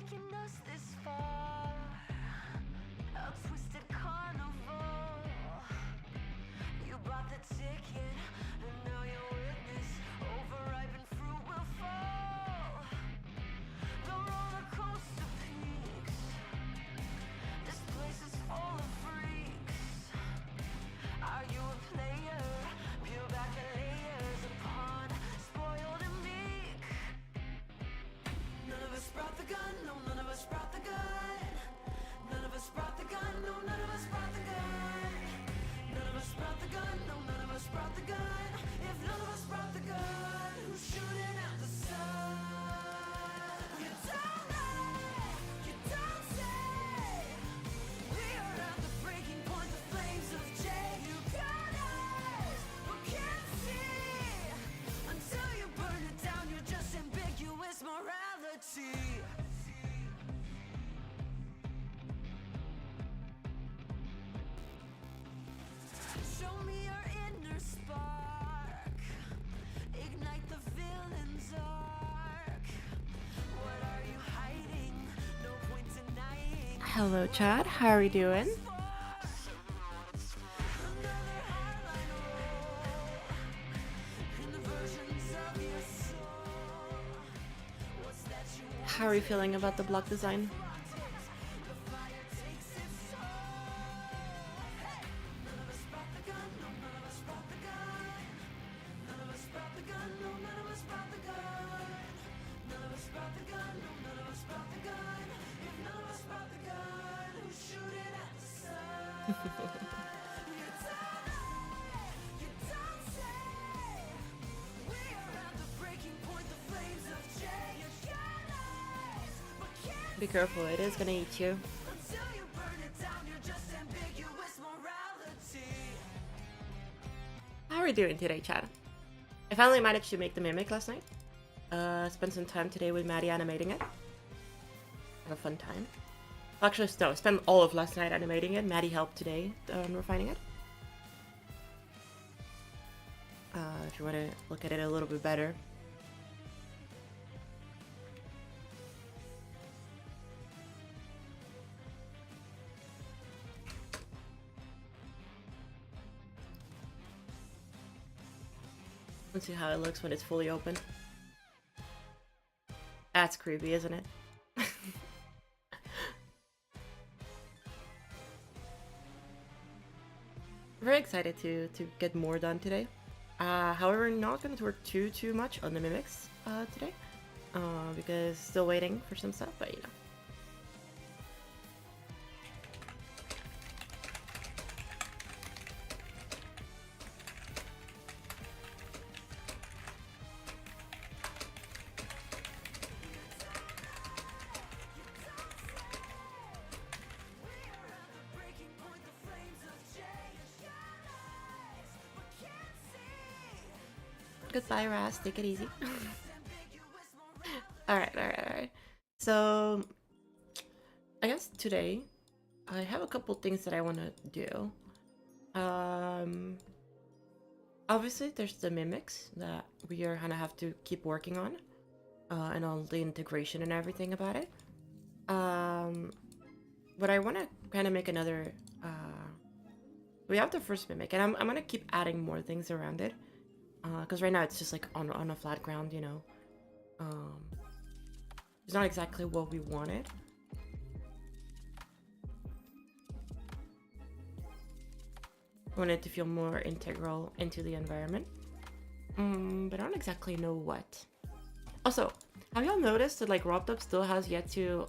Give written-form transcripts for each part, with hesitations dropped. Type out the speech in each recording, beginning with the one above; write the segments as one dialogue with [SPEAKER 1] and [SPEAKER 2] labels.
[SPEAKER 1] taken us this far. A twisted carnival. You bought the ticket, and now you're witness. Overripened fruit will fall. The roller coaster peaks. This place is full of freaks. Are you a player? Peel back the layers upon spoiled and meek. None of us brought the gun, no, none of us brought the gun. None of us brought the gun, no, none of us brought the gun. None of us brought the gun, no, none of us brought the gun. If none of us brought the gun, who's shooting at the sun? You don't know, you don't say. We are at the breaking point, the flames of Jay. You got eyes, but can't see. Until you burn it down, you're just ambiguous morality. Show me your inner spark. Ignite the villain's arc. What are you hiding? No point denying.
[SPEAKER 2] Hello, Chad. How are you doing?
[SPEAKER 1] Another highline roll in the versions of your soul. What's that you want?
[SPEAKER 2] How are you feeling about the block design?
[SPEAKER 1] The fire takes its toll. Hey! None of us brought the gun, no, none of us brought the gun. None of us brought the gun, no, none of us brought the gun. None of us brought the gun, no, none of us brought the gun. If none of us brought the gun, who's shooting at the sun? You don't lie, you don't say. We are at the breaking point, the flames of Jay. You got eyes, but can't
[SPEAKER 2] Be careful, it is gonna eat you.
[SPEAKER 1] until you burn it down. You're just ambiguous morality.
[SPEAKER 2] How are you doing today, Chad? I finally managed to make the mimic last night. Spent some time today with Maddie animating it. Had a fun time. Actually, no, I spent all of last night animating it. Maddie helped today refining it. If you want to look at it a little bit better. Let's see how it looks when it's fully open. That's creepy, isn't it? Very excited to get more done today. However, not going to work too much on the mimics today, because still waiting for some stuff. But you know,
[SPEAKER 1] Breaking point, the flames of Jay. You got eyes, but can't see.
[SPEAKER 2] goodbye, Raz. Take it easy.
[SPEAKER 1] Ambiguous morality.
[SPEAKER 2] Alright. So, I guess today I have a couple things that I want to do. Obviously, there's the mimics that we are gonna have to keep working on, and all the integration and everything about it. But I want to kind of make another. We have the first mimic, and I'm gonna keep adding more things around it, because right now it's just like on a flat ground, you know. It's not exactly what we wanted. I want it to feel more integral into the environment, but I don't exactly know what. Also, have y'all noticed that like Robtop still has yet to...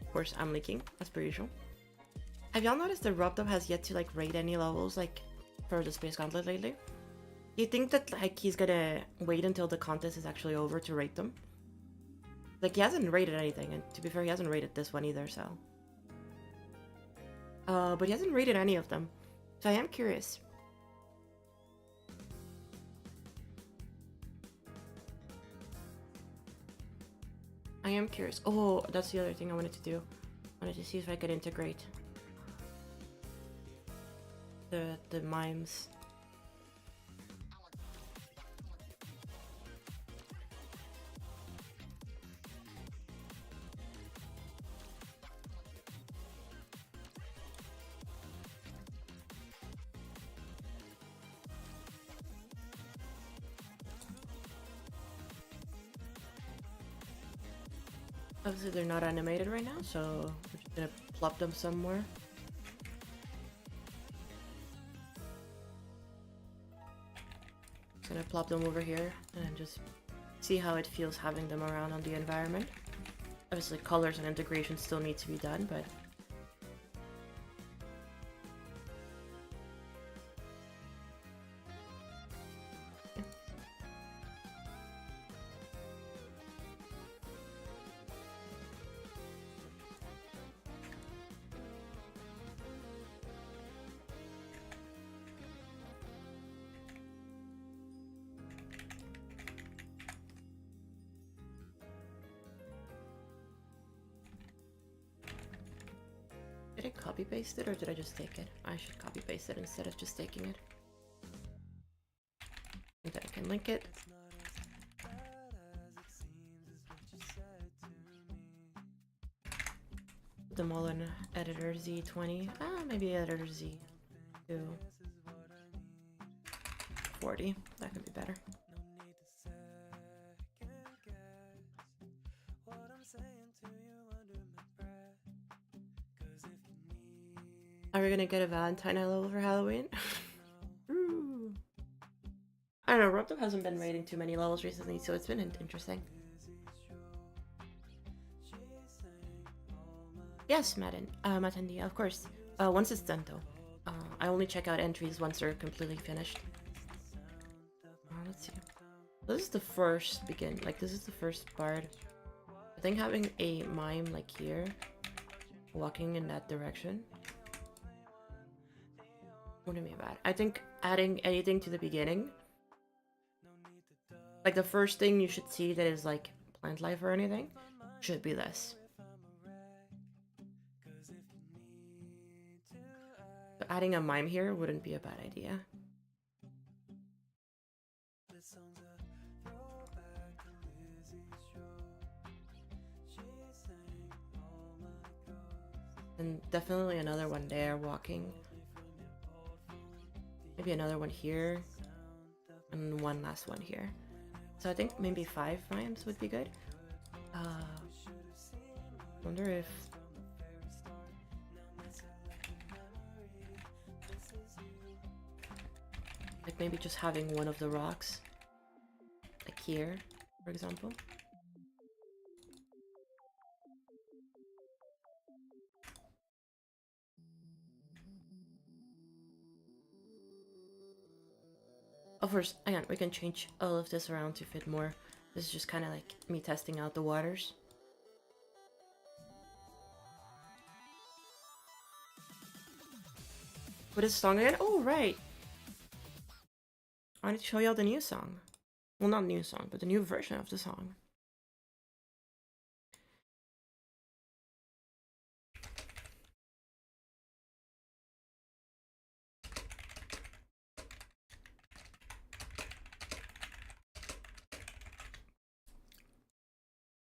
[SPEAKER 2] Of course, I'm leaking, as per usual. Have y'all noticed that Robtop has yet to like rate any levels like for the Space Gauntlet lately? You think that like he's gonna wait until the contest is actually over to rate them? Like he hasn't rated anything, and to be fair, he hasn't rated this one either, so... but he hasn't rated any of them. So I am curious. I am curious. Oh, that's the other thing I wanted to do. I wanted to see if I could integrate the mimes. Obviously they're not animated right now, so we're just gonna plop them somewhere. Gonna plop them over here and just see how it feels having them around on the environment. Obviously colors and integration still need to be done, but did I copy paste it or did I just take it? I should copy paste it instead of just taking it. And then I can link it. Put them all in editor Z20. Maybe editor Z2. 40. That could be better. Are we gonna get a Valentine level for Halloween? Ooh. I don't know, Robtop hasn't been raiding too many levels recently, so it's been interesting. Yes, Matandi, of course. Once it's done though. I only check out entries once they're completely finished. Let's see. This is the first this is the first part. I think having a mime like here, walking in that direction, wouldn't be bad. I think adding anything to the beginning, like the first thing you should see that is like plant life or anything, should be this. So adding a mime here wouldn't be a bad idea. And definitely another one there walking. Maybe another one here. And one last one here. So I think maybe 5 mimes would be good. Wonder if... like maybe just having one of the rocks. Like here, for example. Of course, again, we can change all of this around to fit more. This is just kind of like me testing out the waters. What is the song again? Oh, right! I wanted to show y'all the new song. Well, not new song, but the new version of the song.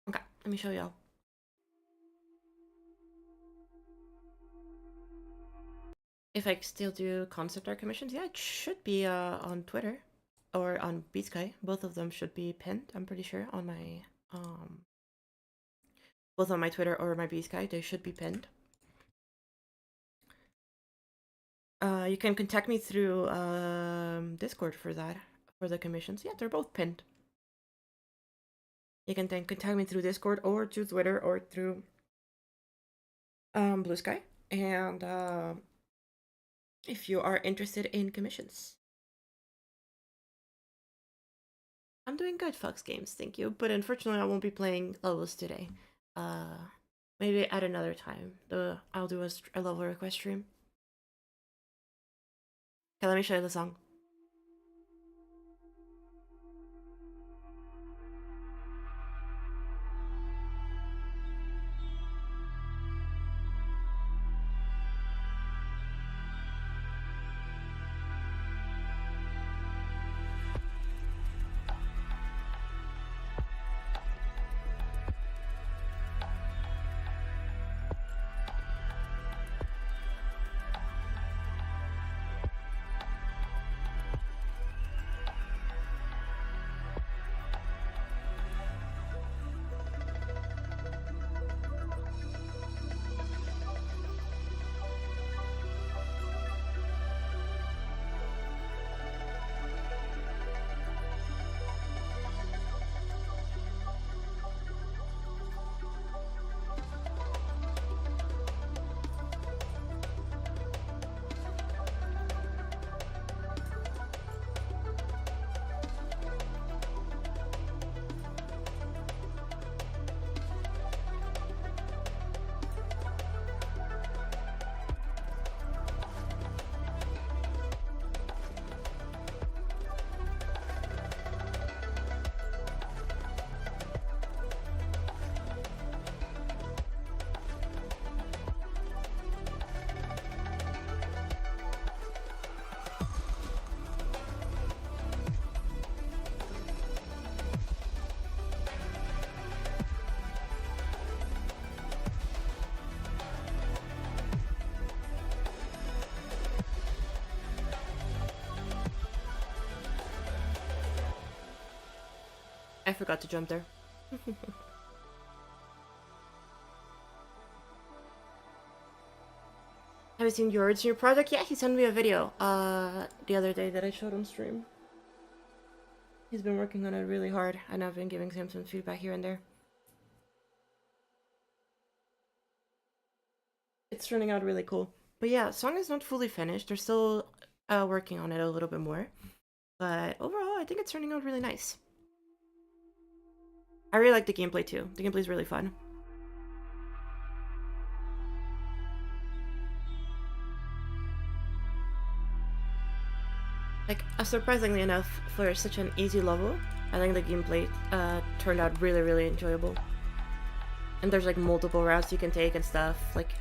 [SPEAKER 2] Okay, let me show y'all. If I still do concept art commissions, yeah, it should be on Twitter or on BeatSky. Both of them should be pinned, I'm pretty sure, on my both on my Twitter or my BeatSky, they should be pinned. You can contact me through Discord for that, for the commissions. Yeah, they're both pinned. You can then contact me through Discord or through Twitter or through Blue Sky. And if you are interested in commissions. I'm doing good, Fox Games, thank you. But unfortunately, I won't be playing levels today. Maybe at another time. I'll do a level request stream. Okay, let me show you the song. I forgot to jump there. Have you seen George's new project? Yeah, he sent me a video the other day that I showed on stream. He's been working on it really hard, and I've been giving him some feedback here and there. It's turning out really cool. But yeah, song is not fully finished. They're still working on it a little bit more. But overall, I think it's turning out really nice. I really like the gameplay too. The gameplay is really fun. Like, surprisingly enough, for such an easy level, I think the gameplay turned out really, really enjoyable. And there's like multiple routes you can take and stuff. Like,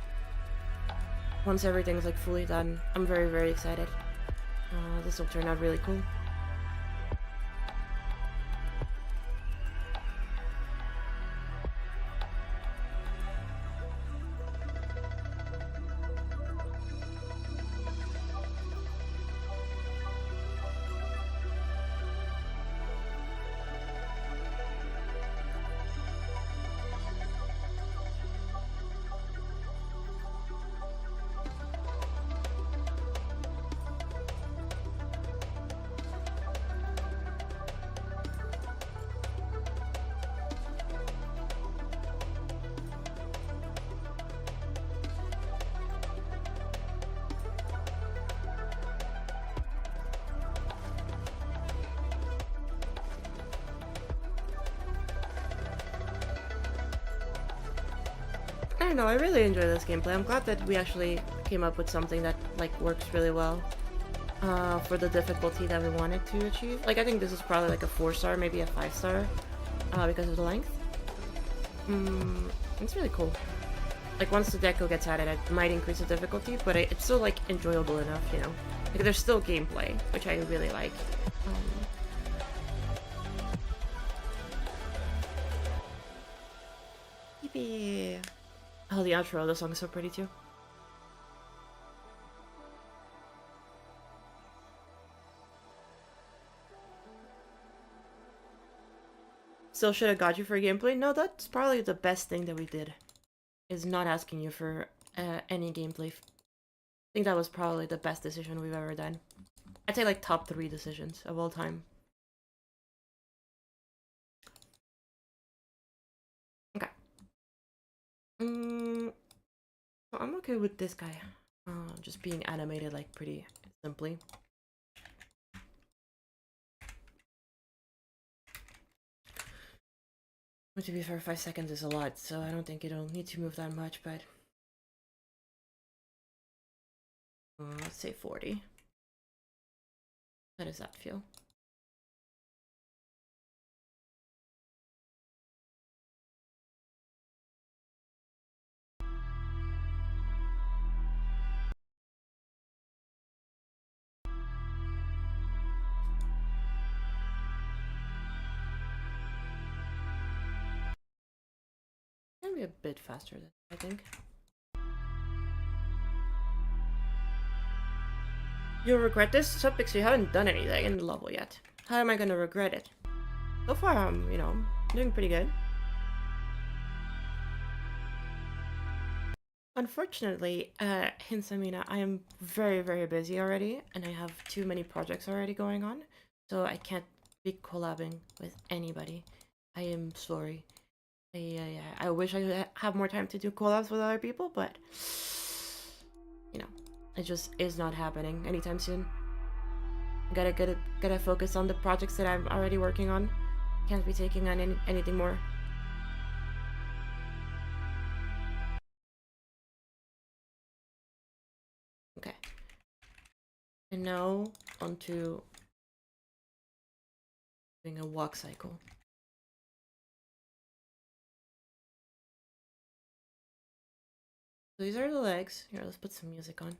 [SPEAKER 2] once everything's like fully done, I'm very, very excited. This will turn out really cool. I don't know, I really enjoy this gameplay. I'm glad that we actually came up with something that like works really well for the difficulty that we wanted to achieve. Like, I think this is probably like a 4-star, maybe a 5-star because of the length. It's really cool. Like, once the deco gets added, it might increase the difficulty, but it's still like enjoyable enough, you know? Like, there's still gameplay, which I really like. Yippee! Oh, the outro of the song is so pretty too. Still should have got you for gameplay? No, that's probably the best thing that we did. Is not asking you for any gameplay. I think that was probably the best decision we've ever done. I'd say like top 3 decisions of all time. Okay. So I'm okay with this guy. Just being animated like pretty simply. But to be fair, 5 seconds is a lot, so I don't think it'll need to move that much, but... let's say 40. How does that feel? Maybe a bit faster, I think. You'll regret this, subjects you haven't done anything in the level yet. How am I gonna regret it? So far, I'm, you know, doing pretty good. Unfortunately, Hinsamina, I am very, very busy already, and I have too many projects already going on, so I can't be collabing with anybody. I am sorry. I wish I could have more time to do collabs with other people, but you know, it just is not happening anytime soon. Gotta focus on the projects that I'm already working on. Can't be taking on anything more. Okay. And now onto doing a walk cycle. So these are the legs. Here, let's put some music on.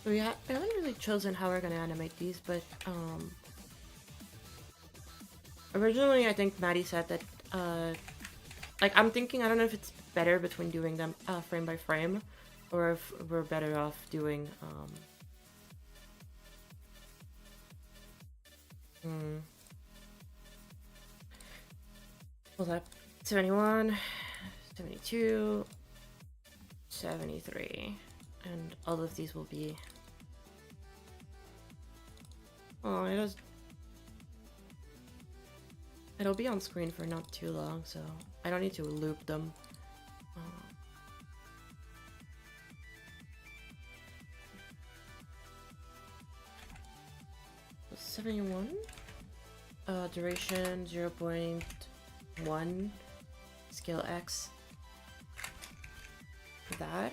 [SPEAKER 2] So we haven't really chosen how we're gonna animate these, but Originally, I think Maddie said that, like, I'm thinking, I don't know if it's better between doing them frame by frame, or if we're better off doing, hold up, 71, 72, 73, and all of these will be, oh, it'll be on screen for not too long, so I don't need to loop them. 71, duration 0.1, scale X, that.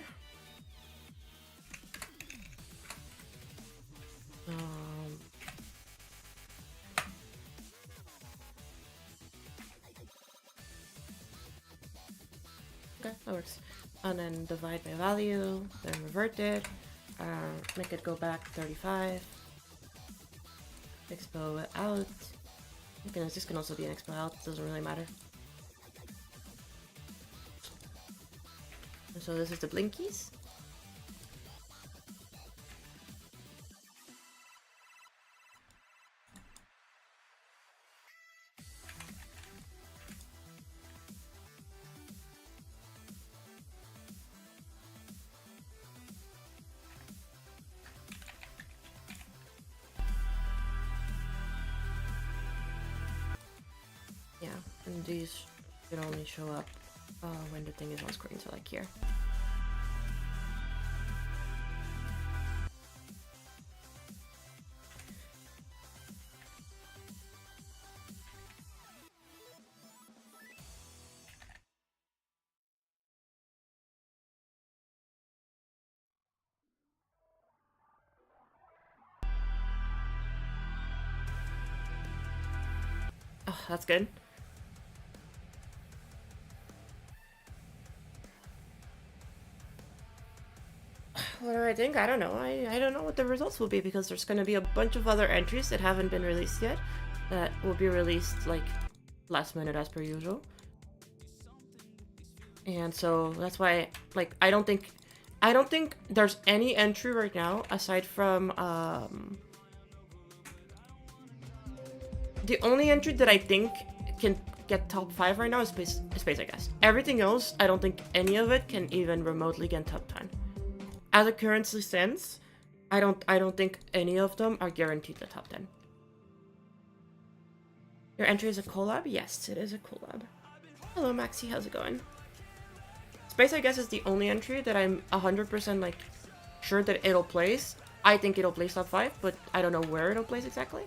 [SPEAKER 2] Okay, that works. And then divide by value, then revert it, make it go back 35, expo out. Okay, this can also be an expo out, doesn't really matter. And so this is the blinkies. Yeah, and these should only show up when the thing is on screen, so like here. Oh, that's good. What do I think? I don't know. I don't know what the results will be because there's going to be a bunch of other entries that haven't been released yet that will be released like last minute as per usual. And so that's why, like, I don't think there's any entry right now aside from the only entry that I think can get top 5 right now is space, I guess. Everything else, I don't think any of it can even remotely get top 10. As it currently stands, I don't think any of them are guaranteed the top 10. Your entry is a collab? Yes, it is a collab. Hello, Maxi. How's it going? Space, I guess, is the only entry that I'm 100% like sure that it'll place. I think it'll place top 5, but I don't know where it'll place exactly.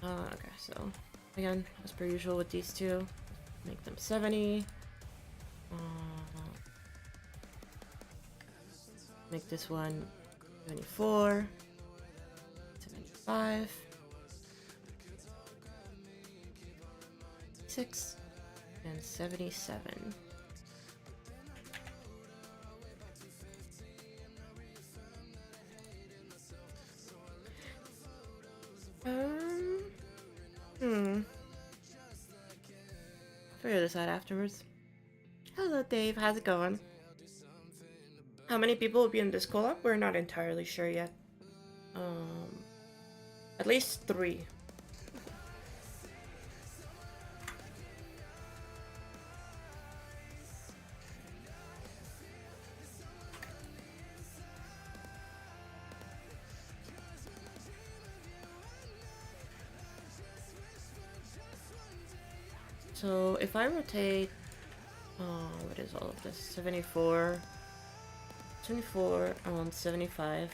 [SPEAKER 2] Okay, so again, as per usual with these two, make them 70. Make this one 74, 75, 6, and 77. Figure this out afterwards. Hello, Dave. How's it going? How many people will be in this collab? We're not entirely sure yet. At least 3. So if I rotate, what is all of this? 74, 24 on 75. If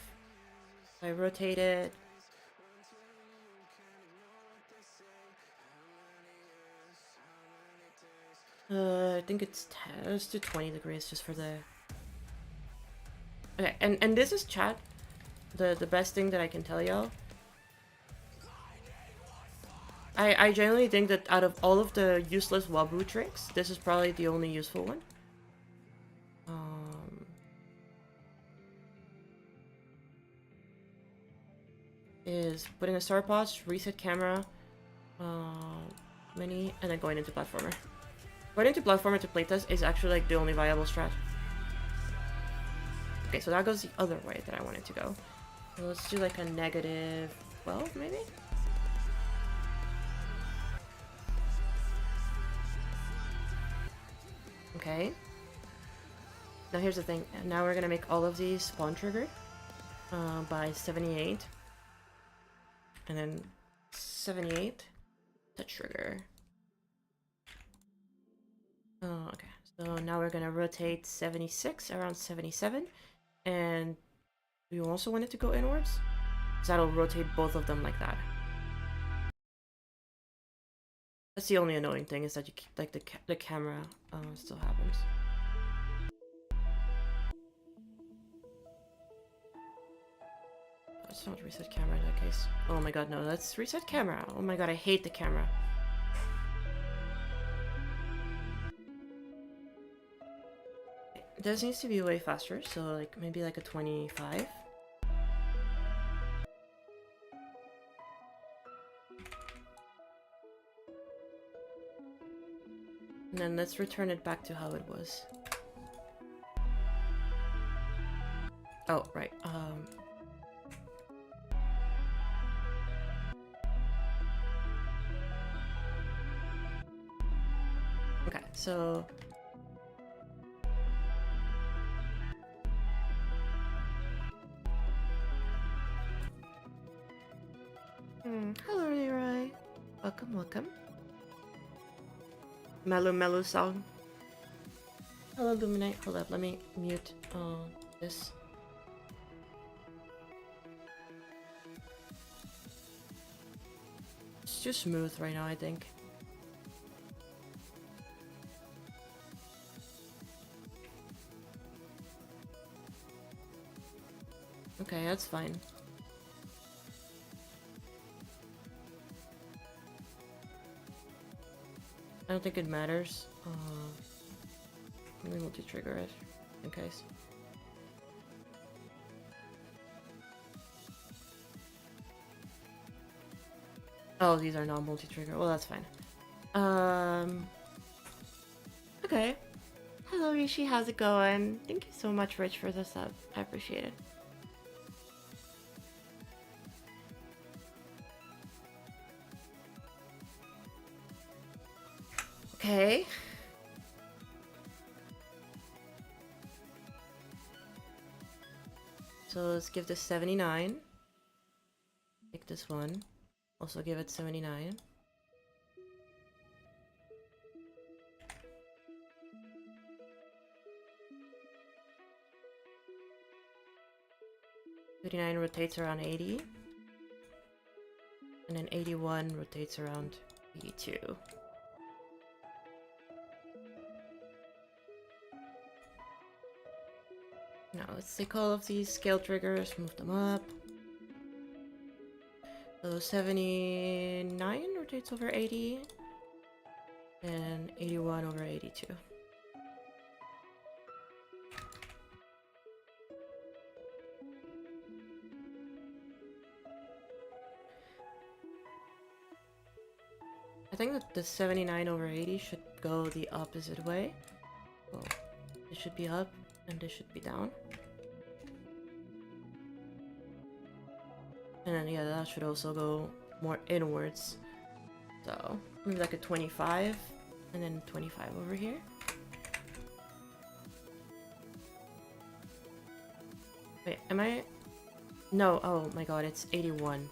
[SPEAKER 2] I rotate it, I think it's 10, let's do 20 degrees just for the... Okay, and this is chat, the best thing that I can tell y'all. I genuinely think that out of all of the useless Wabu tricks, this is probably the only useful one. Is putting a star pause, reset camera, mini, and then going into platformer. Going into platformer to playtest is actually like the only viable strat. Okay, so that goes the other way that I wanted to go. So let's do like a negative 12 maybe? Okay. Now here's the thing. Now we're gonna make all of these spawn triggered by 78. And then 78 to trigger. Oh, okay. So now we're gonna rotate 76 around 77. And we also want it to go inwards. So that'll rotate both of them like that. That's the only annoying thing, is that you keep, like, the camera still happens. Let's not reset camera in that case. Oh my god, no, let's reset camera. Oh my god, I hate the camera. This needs to be way faster, so like maybe like a 25. And then let's return it back to how it was. Oh, right. Okay, so... hello, Leroy. Welcome, welcome. Melu song. Hello, Luminite. Hold up, let me mute this. It's too smooth right now, I think. Okay, that's fine. I don't think it matters. Let me multi-trigger it, in case. Oh, these are not multi-trigger. Well, that's fine. Okay. Hello, Rishi. How's it going? Thank you so much, Rich, for the sub. I appreciate it. Okay. So let's give this 79. Take this one. Also give it 79. $39 rotates around 80. And then 81 rotates around 82. Now let's take all of these scale triggers, move them up. So 79 rotates over 80. And 81 over 82. I think that the 79 over 80 should go the opposite way. Oh, it should be up and this should be down. And then yeah, that should also go more inwards. So maybe like a 25 and then 25 over here. Wait, am I? No, oh my god, it's 81.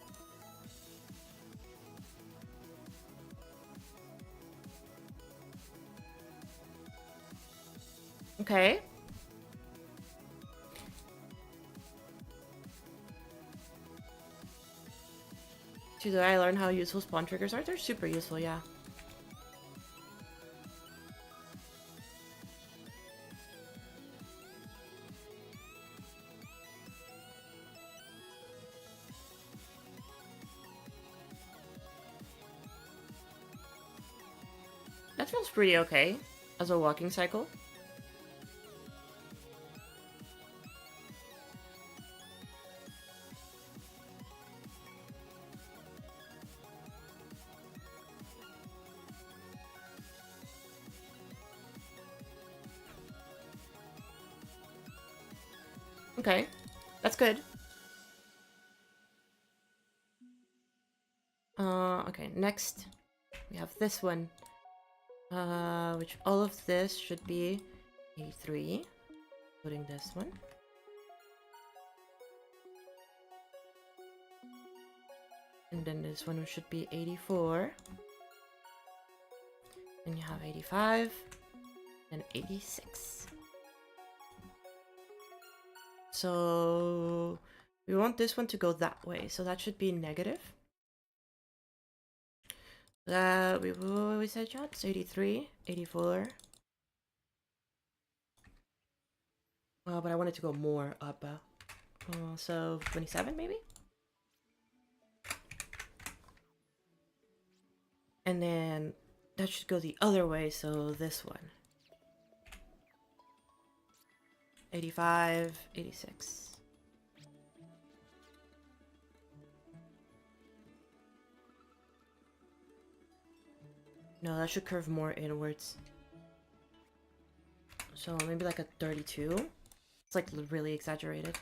[SPEAKER 2] Okay. Did I learn how useful spawn triggers are? They're super useful, yeah. That feels pretty okay as a walking cycle. Okay, that's good. Okay, next we have this one. Which all of this should be 83, including this one. And then this one should be 84. Then you have 85 and 86. So we want this one to go that way, so that should be negative. We said shots 83, 84. Well, but I wanted to go more up. So 27 maybe? And then that should go the other way, so this one. 85, 86. No, that should curve more inwards. So maybe like a 32. It's like really exaggerated.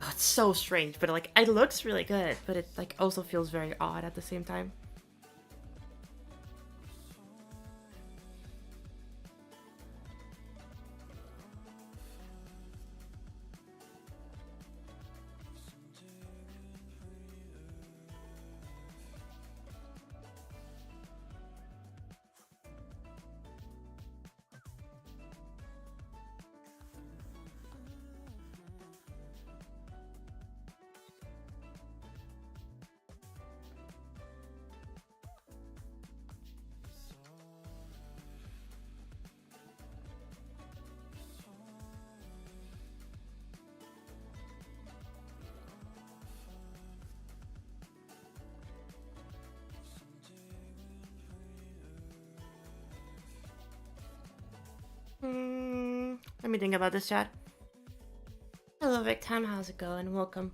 [SPEAKER 2] Oh, it's so strange, but like it looks really good, but it like also feels very odd at the same time. Let me think about this, chat. Hello, Victim. How's it going? Welcome.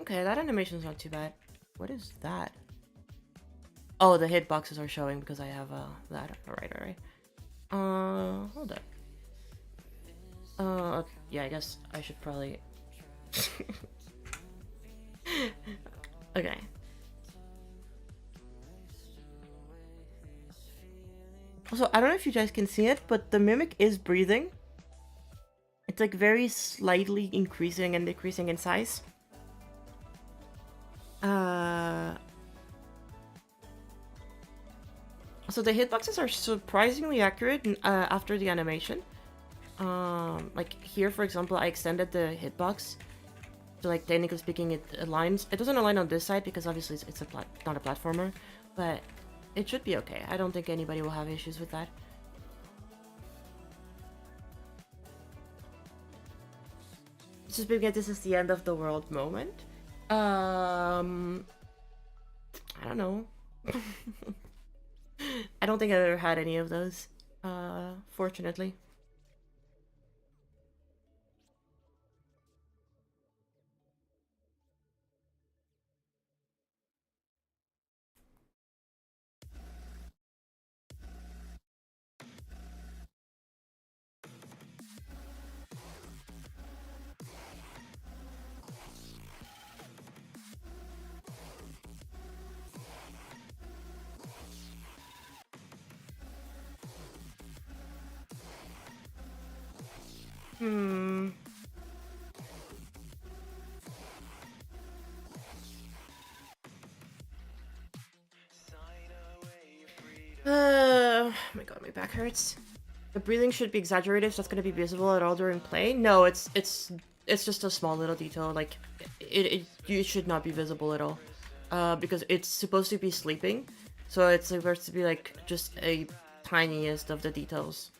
[SPEAKER 2] Okay, that animation's not too bad. What is that? Oh, the hitboxes are showing because I have that. Alright. Hold up. Yeah, I guess I should probably... Okay. Also, I don't know if you guys can see it, but the mimic is breathing. It's like very slightly increasing and decreasing in size. So the hitboxes are surprisingly accurate after the animation. Like here, for example, I extended the hitbox. So like technically speaking, it aligns. It doesn't align on this side because obviously it's not a platformer, but it should be okay. I don't think anybody will have issues with that. Just because this is the end of the world moment. I don't know. I don't think I've ever had any of those, fortunately. Oh my god, my back hurts. The breathing should be exaggerated, so that's gonna be visible at all during play. No, it's just a small little detail. Like it should not be visible at all, because it's supposed to be sleeping. So it's supposed to be like just a tiniest of the details.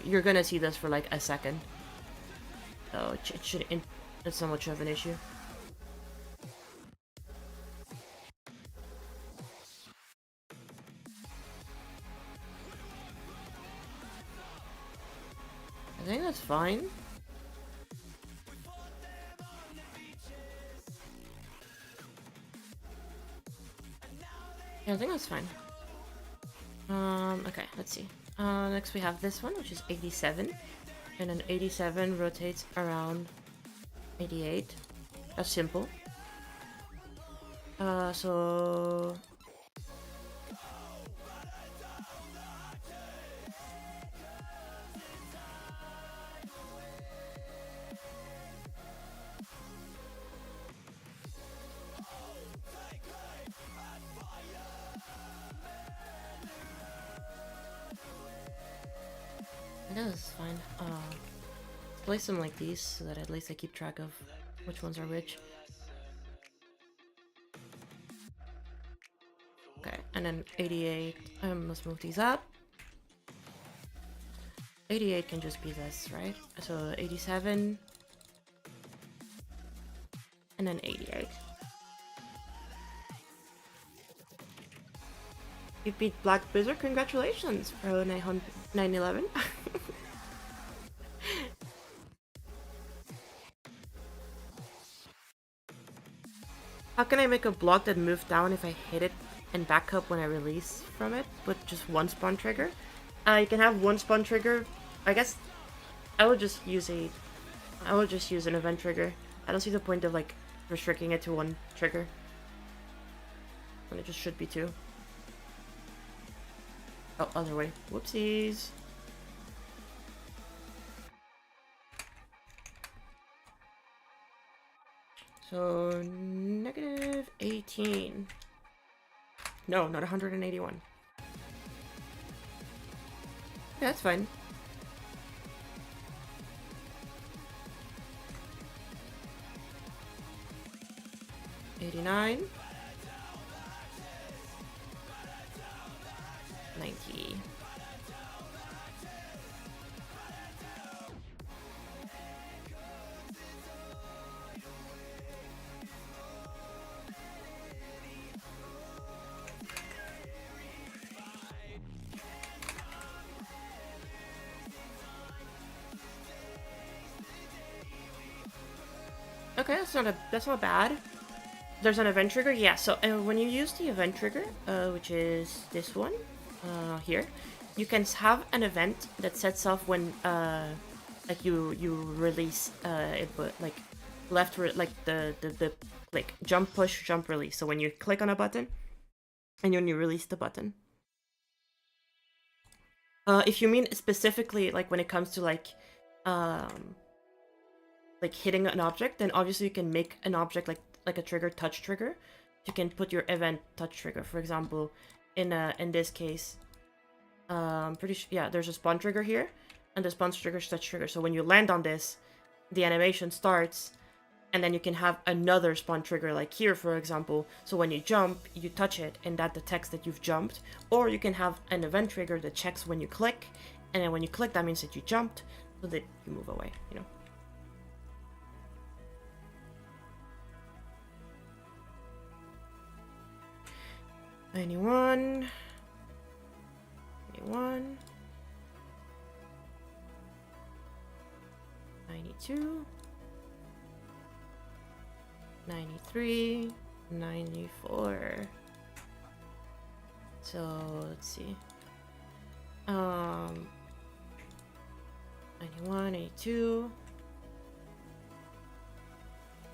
[SPEAKER 2] You're gonna see this for like a second. So it shouldn't, it's not much of an issue. I think that's fine. Yeah, I think that's fine. Okay, let's see. Next we have this one, which is 87. And then 87 rotates around 88. That's simple. So... I guess it's fine. Place them like these so that at least I keep track of which ones are which. Okay, and then 88. Let's move these up. 88 can just be this, right? So 87. And then 88. You beat Black Blizzard, congratulations, Pro 911. How can I make a block that moves down if I hit it and back up when I release from it with just one spawn trigger? You can have one spawn trigger. I guess I would just use an event trigger. I don't see the point of like restricting it to one trigger when it just should be two. Oh, other way. Whoopsies. So, negative 18. No, not 181. Yeah, that's fine. $89. 90. Okay, that's not bad. There's an event trigger, yeah. So when you use the event trigger, which is this one, here, you can have an event that sets off when like you release it, but like like the like jump, push, jump, release. So when you click on a button, and when you release the button. If you mean specifically like when it comes to like hitting an object, then obviously you can make an object like a trigger touch trigger. You can put your event touch trigger, for example, in this case. Yeah, there's a spawn trigger here, and the spawn trigger is touch trigger. So when you land on this, the animation starts, and then you can have another spawn trigger like here, for example. So when you jump, you touch it, and that detects that you've jumped. Or you can have an event trigger that checks when you click, and then when you click, that means that you jumped, so that you move away, you know. $91. 92. 93. 94. So let's see. 91, 82.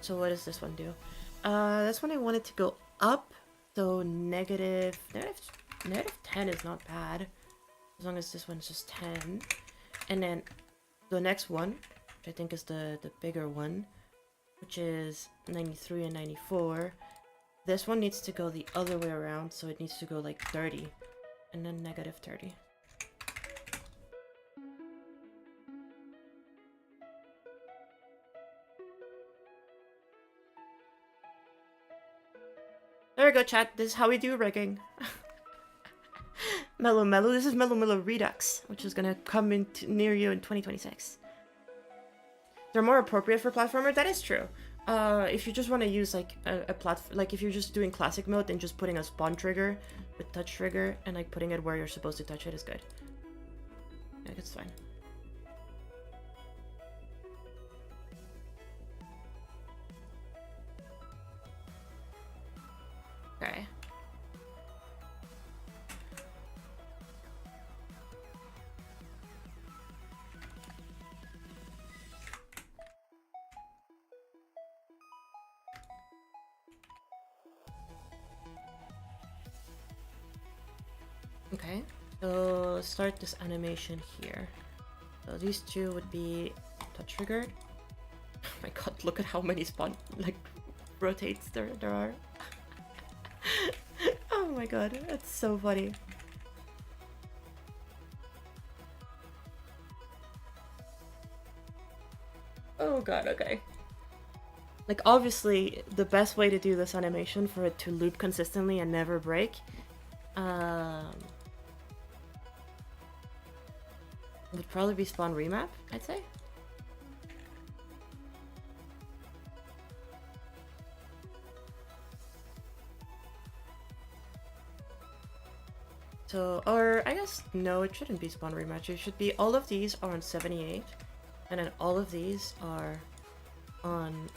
[SPEAKER 2] So what does this one do? This one I wanted to go up. So negative 10 is not bad, as long as this one's just 10. And then the next one, which I think is the bigger one, which is 93 and 94. This one needs to go the other way around, so it needs to go like 30, and then negative 30. There we go, chat. This is how we do rigging. Mellow Mellow. This is Mellow Mellow Redux, which is gonna come near you in 2026. They're more appropriate for platformer. That is true. If you just want to use like a platform, like if you're just doing classic mode, then just putting a spawn trigger with touch trigger and like putting it where you're supposed to touch it is good. Yeah, that's fine. Okay. Okay, so let's start this animation here. So these two would be touch triggered. Oh my god, look at how many spawn, like, rotates there are. Oh my god, that's so funny. Oh god, okay. Like, obviously, the best way to do this animation for it to loop consistently and never break, would probably be spawn remap, I'd say. So, or I guess, no, it shouldn't be spawn rematch. It should be all of these are on 78, and then all of these are on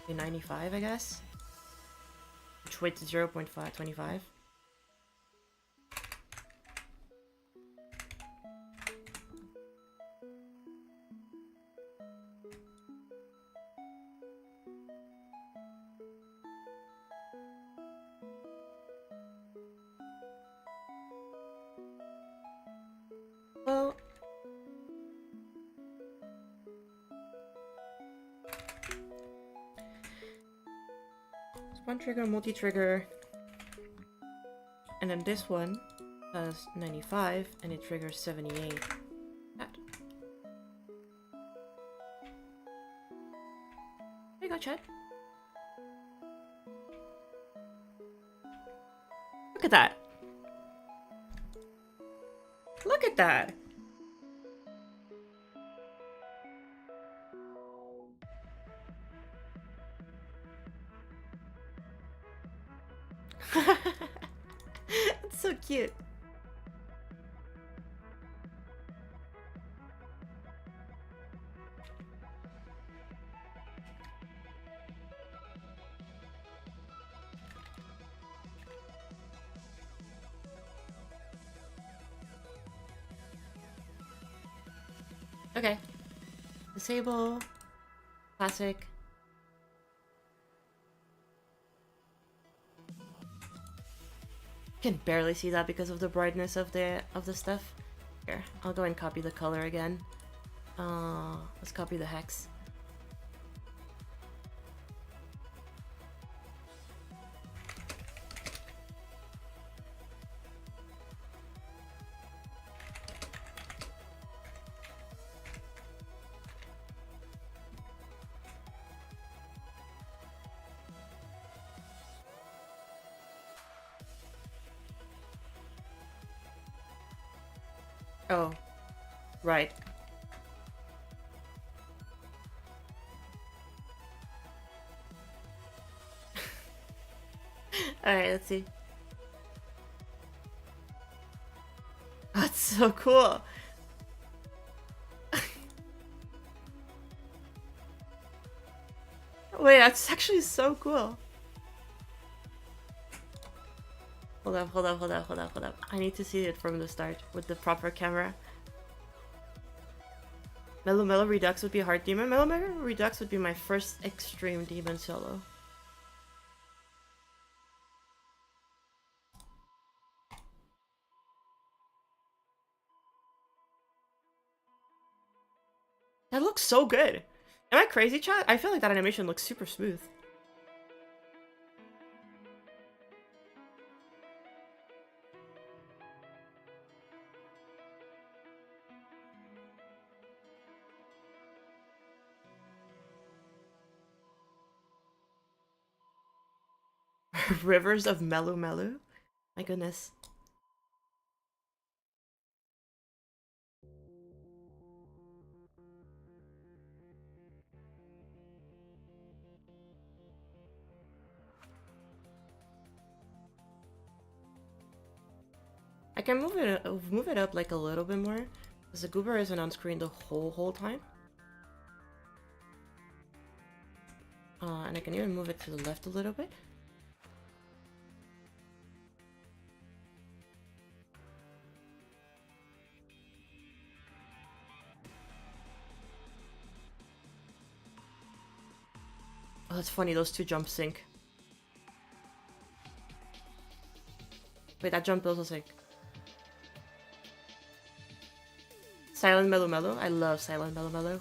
[SPEAKER 2] a 95, I guess. Which weights 0.525. Well, one trigger, multi-trigger, and then this one has 95 and it triggers 78. That. There you go, Chad. Look at that. Look at that. It's so cute. Okay. Disable. Classic. Can barely see that because of the brightness of the stuff. Here, I'll go and copy the color again. Let's copy the hex. Oh, right. Alright, let's see. That's so cool. Wait, that's actually so cool. Hold up, hold up, hold up, hold up, hold up. I need to see it from the start with the proper camera. Mellow Mellow Redux would be a hard demon. Mellow Mellow Redux would be my first extreme demon solo. That looks so good. Am I crazy, chat? I feel like that animation looks super smooth. Rivers of Melu Melu. My goodness. I can move it up like a little bit more, because the goober isn't on screen the whole time. And I can even move it to the left a little bit. Oh, that's funny, those two jumps sync. Wait, that jump also sync. Silent Melu Melu. I love Silent Melu Melu.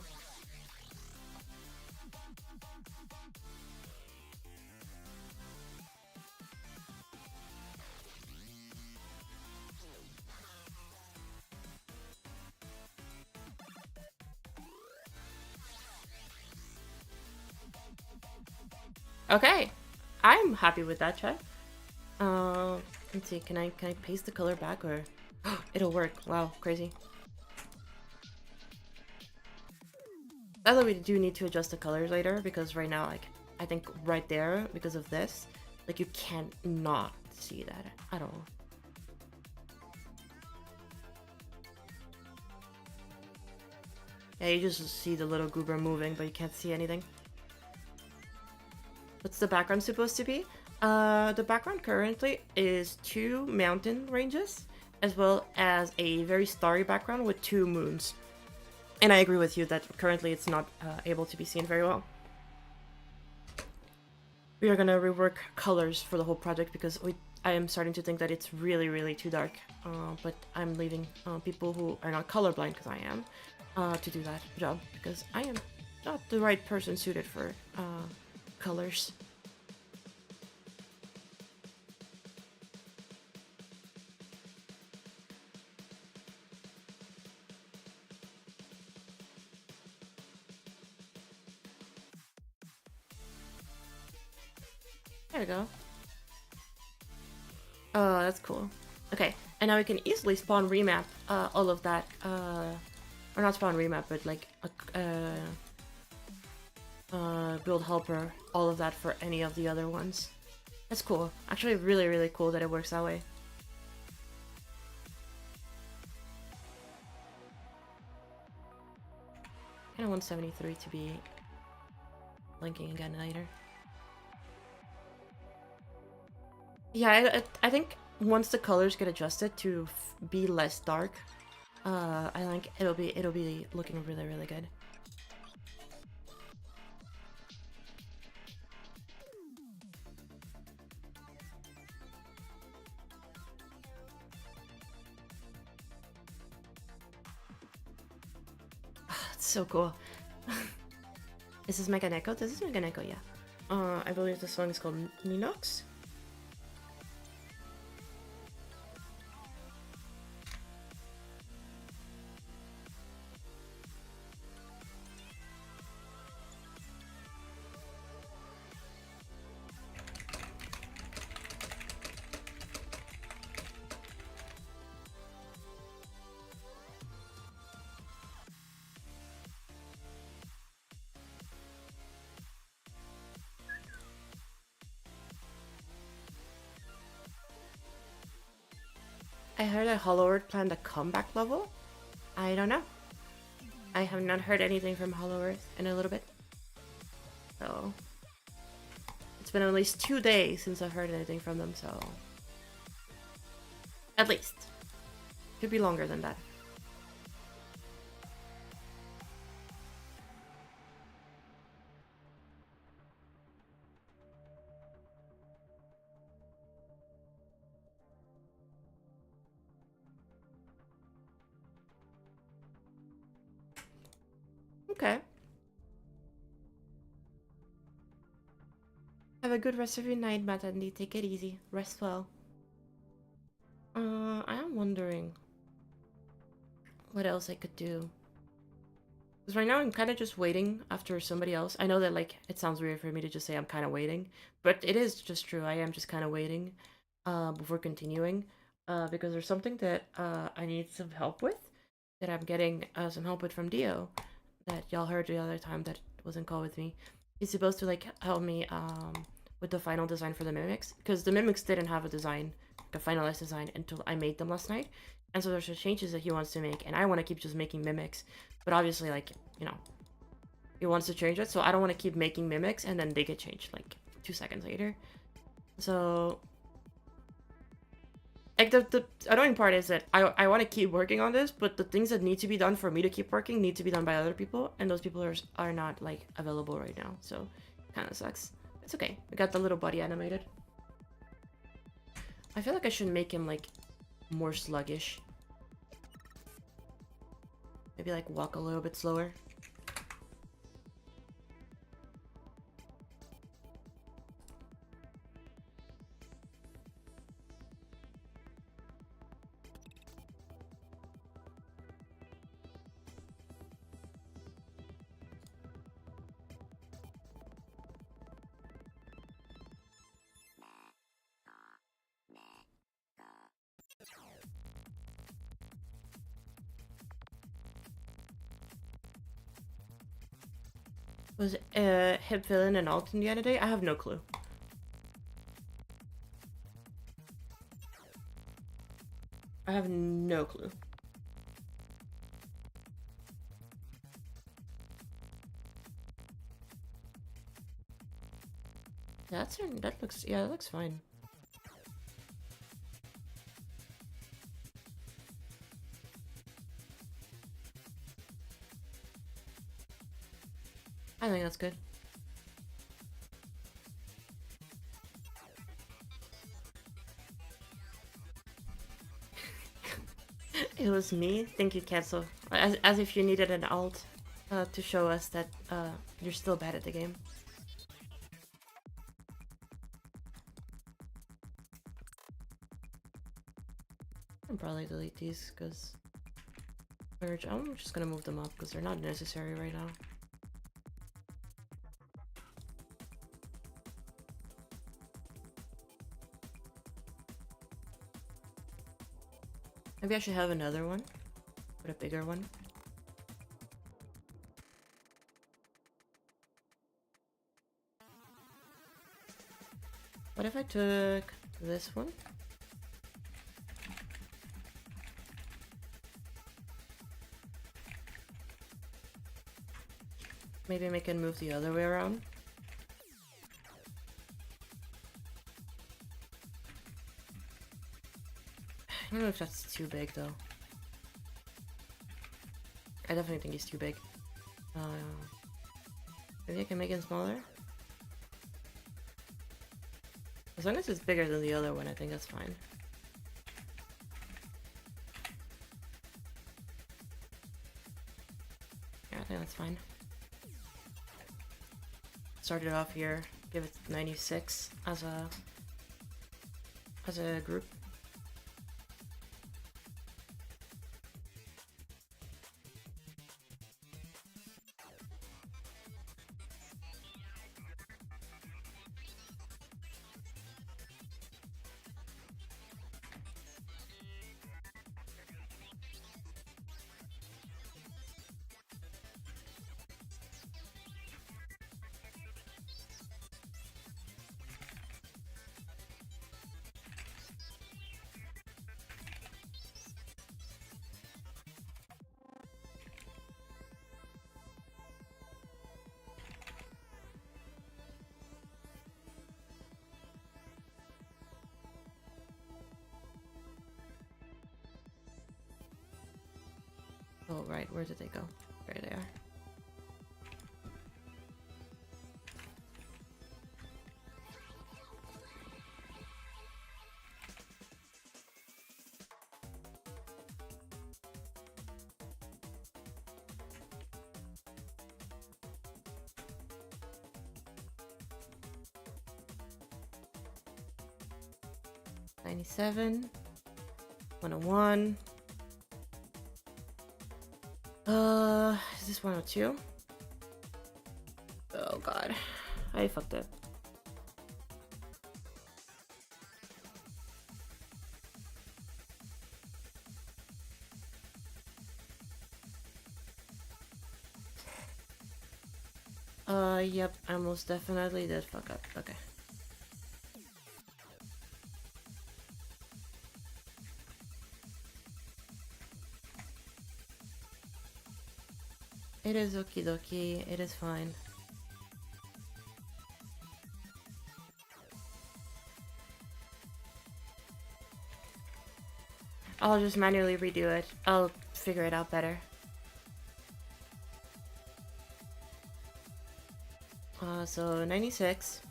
[SPEAKER 2] Okay, I'm happy with that, chat. Let's see. Can I paste the color back or it'll work? Wow, crazy. That's why we do need to adjust the colors later, because right now, like, I think right there, because of this, like, you can't not see that at all. Yeah, you just see the little goober moving, but you can't see anything. What's the background supposed to be? The background currently is 2 mountain ranges, as well as a very starry background with 2 moons. And I agree with you that currently it's not able to be seen very well. We are gonna rework colors for the whole project because I am starting to think that it's really too dark. But I'm leaving people who are not colorblind, because I am, to do that job, because I am not the right person suited for colors. There we go. Oh, that's cool. Okay, and now we can easily spawn remap all of that. Or not spawn remap, but like build helper, all of that for any of the other ones. That's cool. Actually, really cool that it works that way. I kind of want 73 to be blinking again later. Yeah, I think once the colors get adjusted to be less dark, I think it'll be looking really good. It's so cool. Is this Meganeko? This is Meganeko, yeah. I believe the song is called Ninox. I heard that Hollow Earth planned a comeback level. I don't know. I have not heard anything from Hollow Earth in a little bit. So it's been at least 2 days since I've heard anything from them, so at least. Could be longer than that. Okay. Have a good rest of your night, Matandi. Take it easy. Rest well. I am wondering what else I could do. Because right now I'm kind of just waiting after somebody else. I know that like it sounds weird for me to just say I'm kind of waiting, but it is just true. I am just kind of waiting before continuing because there's something that I need some help with that I'm getting some help with from Dio that y'all heard the other time that was in call with me. He's supposed to like help me with the final design for the mimics because the mimics didn't have a design, like a finalized design until I made them last night. And so there's just changes that he wants to make, and I want to keep just making mimics. But obviously, like, you know, he wants to change it, so I don't want to keep making mimics and then they get changed like 2 seconds later. So, like, the annoying part is that I want to keep working on this, but the things that need to be done for me to keep working need to be done by other people, and those people are not, like, available right now, so kind of sucks. It's okay. We got the little buddy animated. I feel like I should make him, like, more sluggish. Maybe, like, walk a little bit slower. Was hip villain and alt in the other day? I have no clue. I have no clue. That looks fine. I think that's good. It was me. Thank you, Cancel. As if you needed an alt to show us that you're still bad at the game. I'll probably delete these because I'm just gonna move them up because they're not necessary right now. Maybe I should have another one, but a bigger one. What if I took this one? Maybe I can move the other way around. I don't know if that's too big though. I definitely think he's too big. Maybe I can make it smaller? As long as it's bigger than the other one, I think that's fine. Yeah, I think that's fine. Start it off here, give it 96 as a group. Oh, right, where did they go? There they are. $97, 101. Is this 102? Oh god. I fucked it. Yep, I most definitely did fuck up. Okay. It is okie dokie, it is fine. I'll just manually redo it. I'll figure it out better. So 96,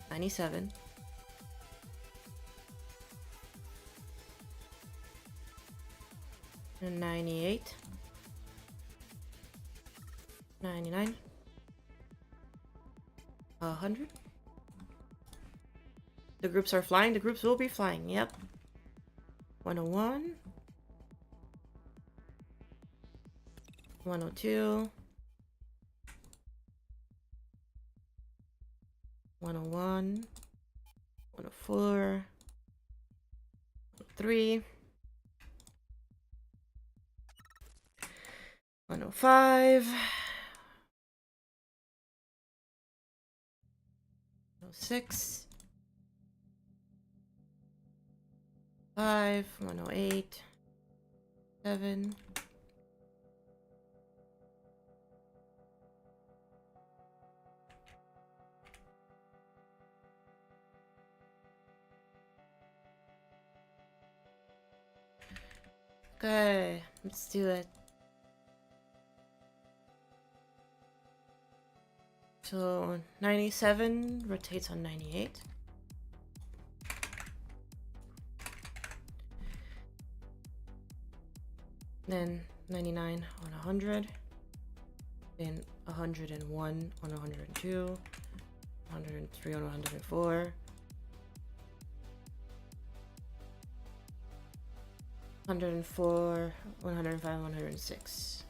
[SPEAKER 2] 97, 98, 99, 100. The groups are flying. The groups will be flying. Yep. 101, 102, 101, 104, 103, 105, 106, 5, 108, 7, 'kay, let's do it. So 97 rotates on 98. Then 99 on 100. Then 101 on 102. 103 on 104. 104, 105, 106. Is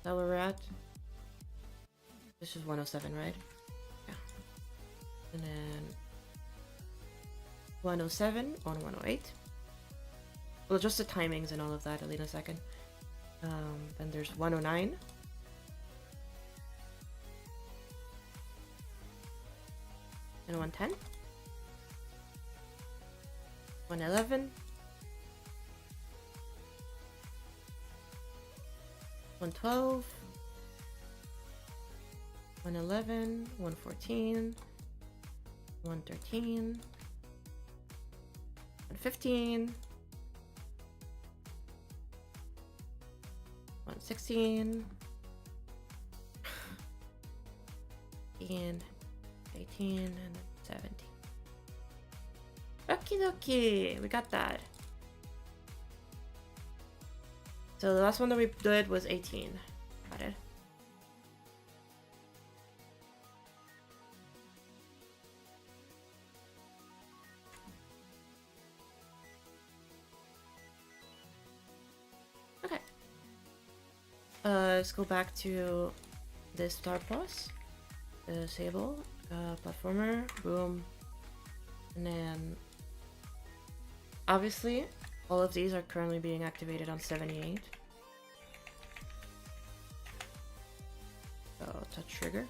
[SPEAKER 2] that where we're at? This is 107, right? Yeah. And then 107 on 108. We'll adjust the timings and all of that in a second. Then there's 109. And 110. 111. 112, 111, 114, 113, 115, 116, 18, 18, and 17. Okie dokie, we got that. So the last one that we did was 18. Got it. Okay. Let's go back to this star boss. Disable, platformer, boom. And then obviously all of these are currently being activated on 78. So touch trigger.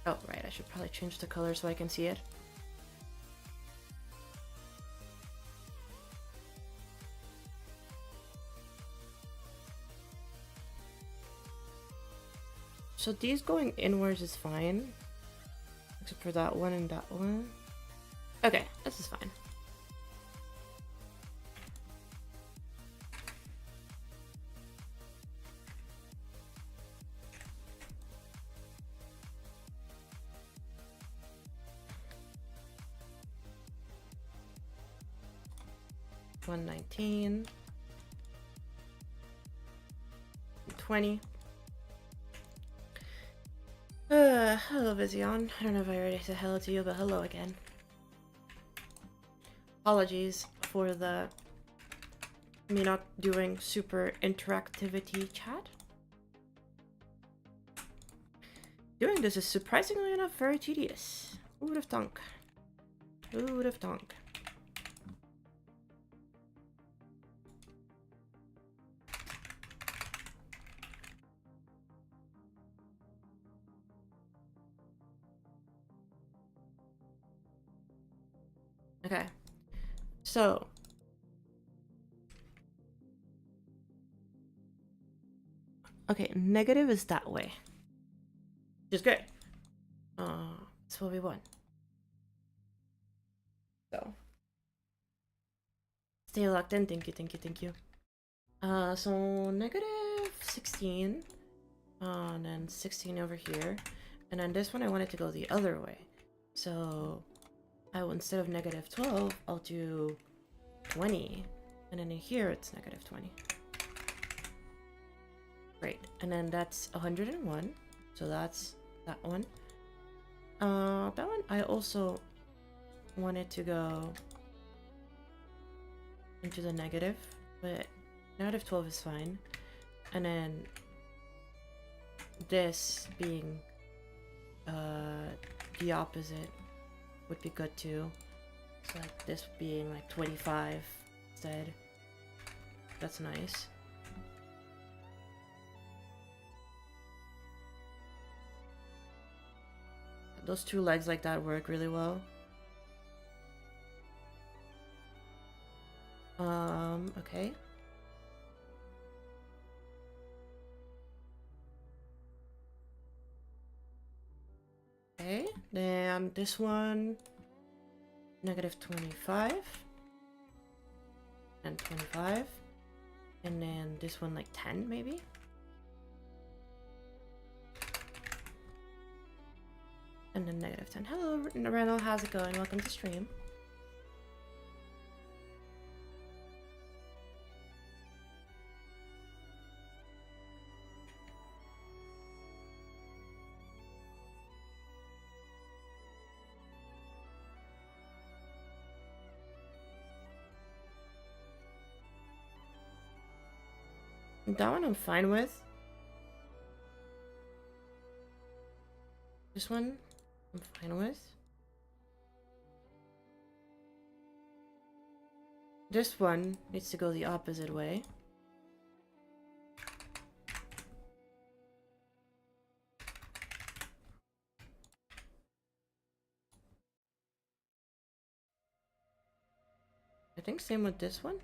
[SPEAKER 2] Oh, right, I should probably change the color so I can see it. So these going inwards is fine. Except for that one and that one. Okay, this is fine. $119. 20. Hello, Vizion. I don't know if I already said hello to you, but hello again. Apologies for the me not doing super interactivity chat. Doing this is surprisingly enough very tedious. Who would have thunk? Who would have thunk? Okay, so okay, negative is that way, which is great. That's what we want. So stay locked in. Thank you, thank you, thank you. So negative 16, and then 16 over here, and then this one I want it to go the other way. So I will, instead of negative 12, I'll do 20, and then in here it's negative 20. Great, and then that's 101, so that's that one. That one I also want it to go into the negative, but negative 12 is fine. And then this being the opposite would be good too. So like this being like 25 instead. That's nice. Those two legs like that work really well. Okay. Okay, then this one, negative 25. And 25. And then this one like 10 maybe? And then negative 10. Hello, Randall, how's it going? Welcome to stream. That one I'm fine with. This one I'm fine with. This one needs to go the opposite way. I think same with this one.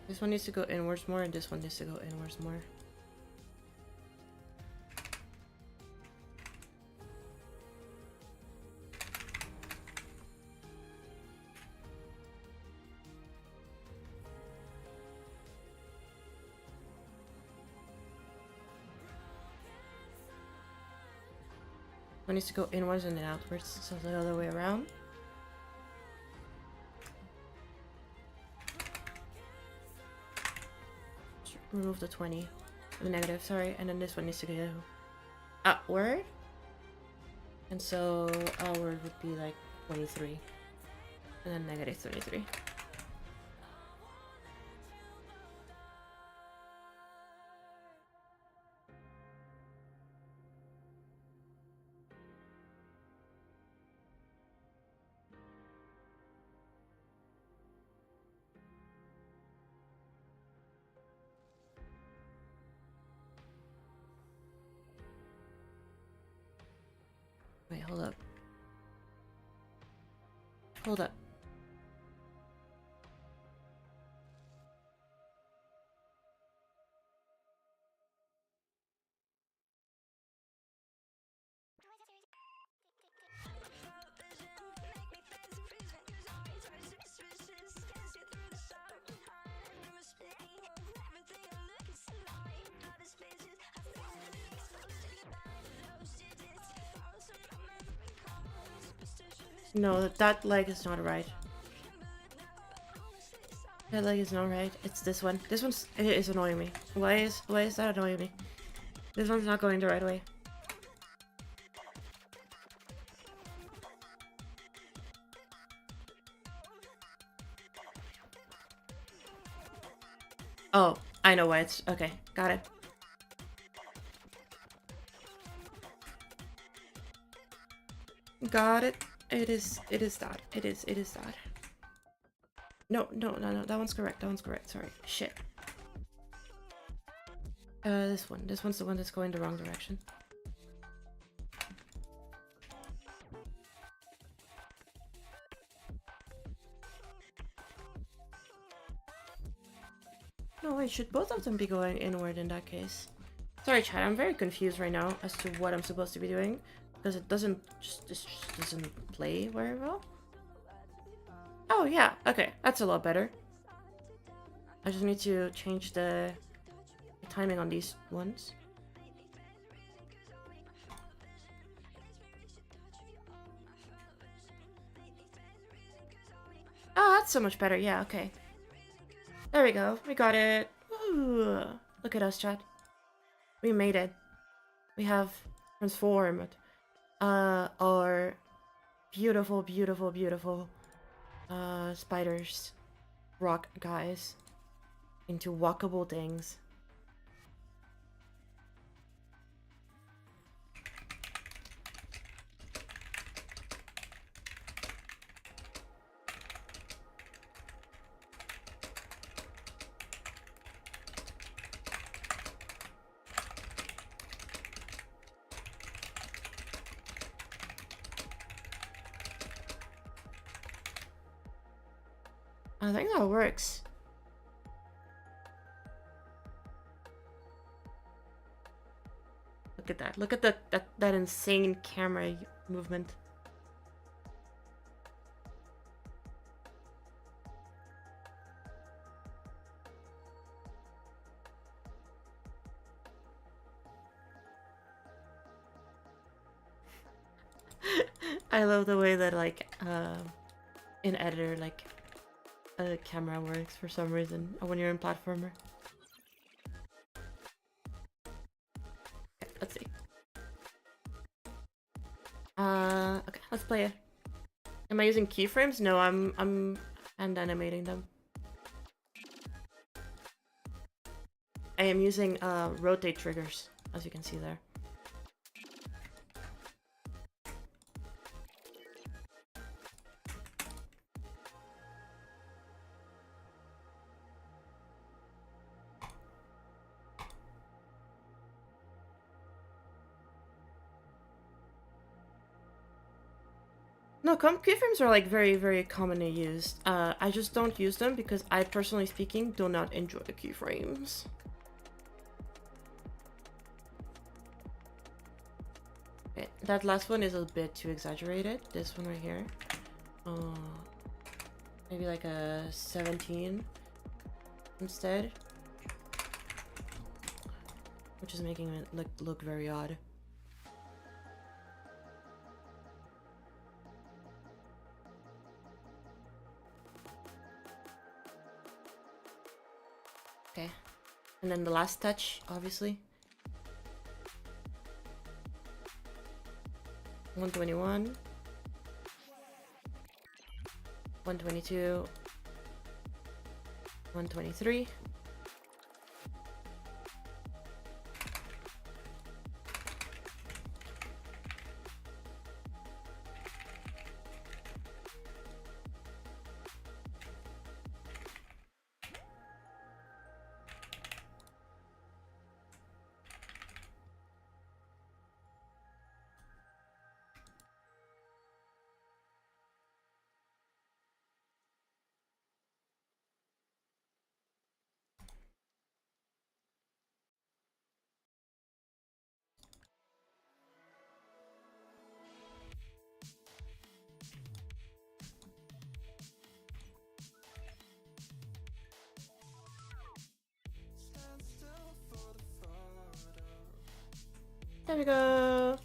[SPEAKER 2] This one needs to go inwards more, and this one needs to go inwards more. One needs to go inwards and then outwards, so the other way around. Remove the 20, the negative, sorry, and then this one needs to go outward. And so outward would be like 23, and then negative 23. Wait, hold up. Hold up. No, that leg is not right. That leg is not right. It's this one. This one's it is annoying me. Why is that annoying me? This one's not going the right way. Oh, I know why it's okay. Got it. Got it. It is that. It is that. No, that one's correct. That one's correct. Sorry. Shit. This one. This one's the one that's going the wrong direction. No, wait, should both of them be going inward in that case? Sorry, chat, I'm very confused right now as to what I'm supposed to be doing. Because it doesn't just doesn't play very well. Oh yeah, okay, that's a lot better. I just need to change the timing on these ones. Oh, that's so much better. Yeah, okay. There we go. We got it. Ooh, look at us, chat. We made it. We have transformed our beautiful, beautiful, beautiful spiders, rock guys into walkable things. I think that works. Look at that. Look at that insane camera movement. I love the way that like in editor like a camera works for some reason when you're in platformer. Okay, let's see. Okay, let's play it. Am I using keyframes? No, I'm hand animating them. I am using rotate triggers, as you can see there. No, keyframes are like very, very commonly used. I just don't use them because I, personally speaking, do not enjoy keyframes. Okay, that last one is a bit too exaggerated. This one right here. Maybe like a 17 instead. Which is making it look very odd. Okay. And then the last touch, obviously. 121. 122. 123. There we go.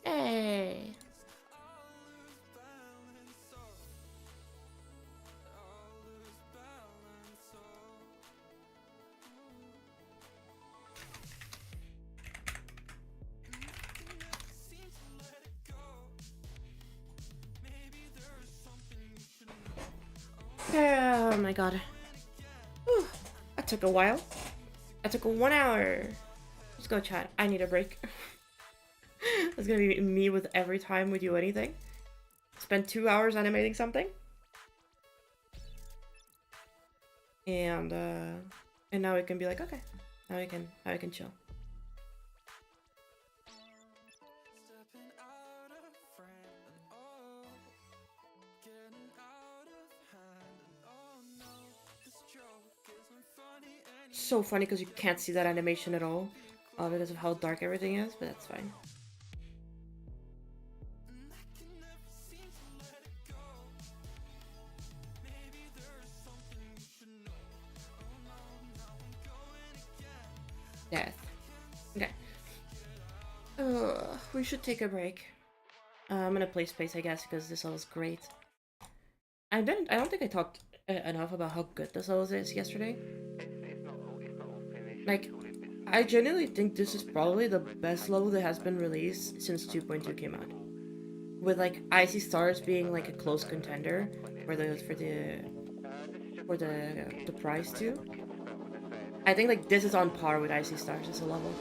[SPEAKER 2] Hey. Oh my god. Whew. That took a while. That took 1 hour. Let's go chat. I need a break. That's gonna be me with every time we do anything. Spend 2 hours animating something. And now we can be like, okay. Now I can chill. So funny because you can't see that animation at all because of how dark everything is, but that's fine. Death. Okay. We should take a break. I'm gonna play Space, I guess, because this level's great. I don't think I talked enough about how good this level is yesterday. Like, I genuinely think this is probably the best level that has been released since 2.2 came out. With like Icy Stars being like a close contender for the prize too. I think like this is on par with Icy Stars as a level.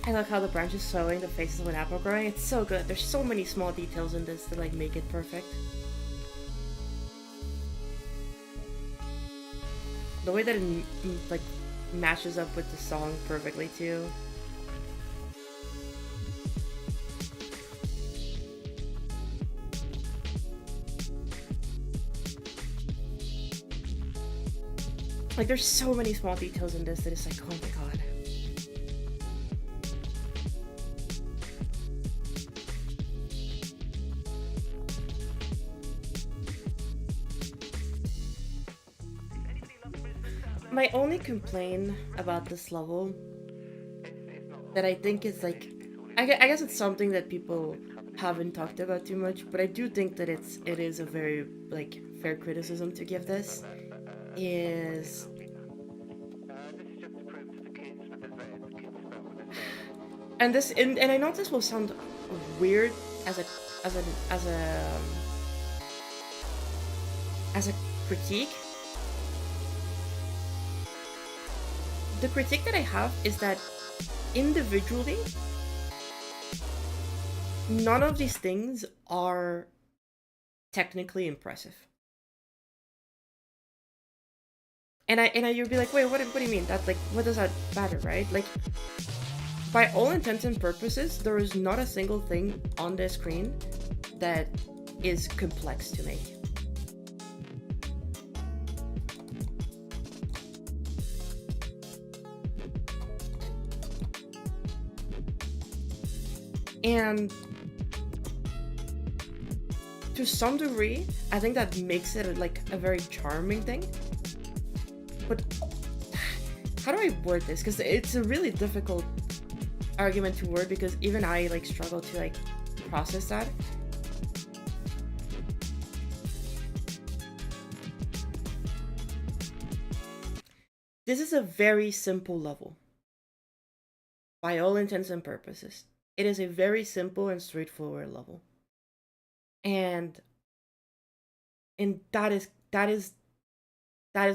[SPEAKER 2] I like how the branch is showing the faces of an apple growing. It's so good. There's so many small details in this to like make it perfect. The way that it like matches up with the song perfectly too. Like, there's so many small details in this that it's like, oh my god. My only complaint about this level that I think is like, I guess it's something that people haven't talked about too much, but I do think that it is a very like fair criticism to give this, is and I know this will sound weird as a as a as a as a critique. The critique that I have is that individually, none of these things are technically impressive. And you'll be like, wait, what do you mean? That like, what does that matter, right? Like, by all intents and purposes, there is not a single thing on the screen that is complex to make. And to some degree, I think that makes it like a very charming thing. But how do I word this? Because it's a really difficult argument to word, because even I like struggle to like process that. This is a very simple level. By all intents and purposes. It is a very simple and straightforward level. And that is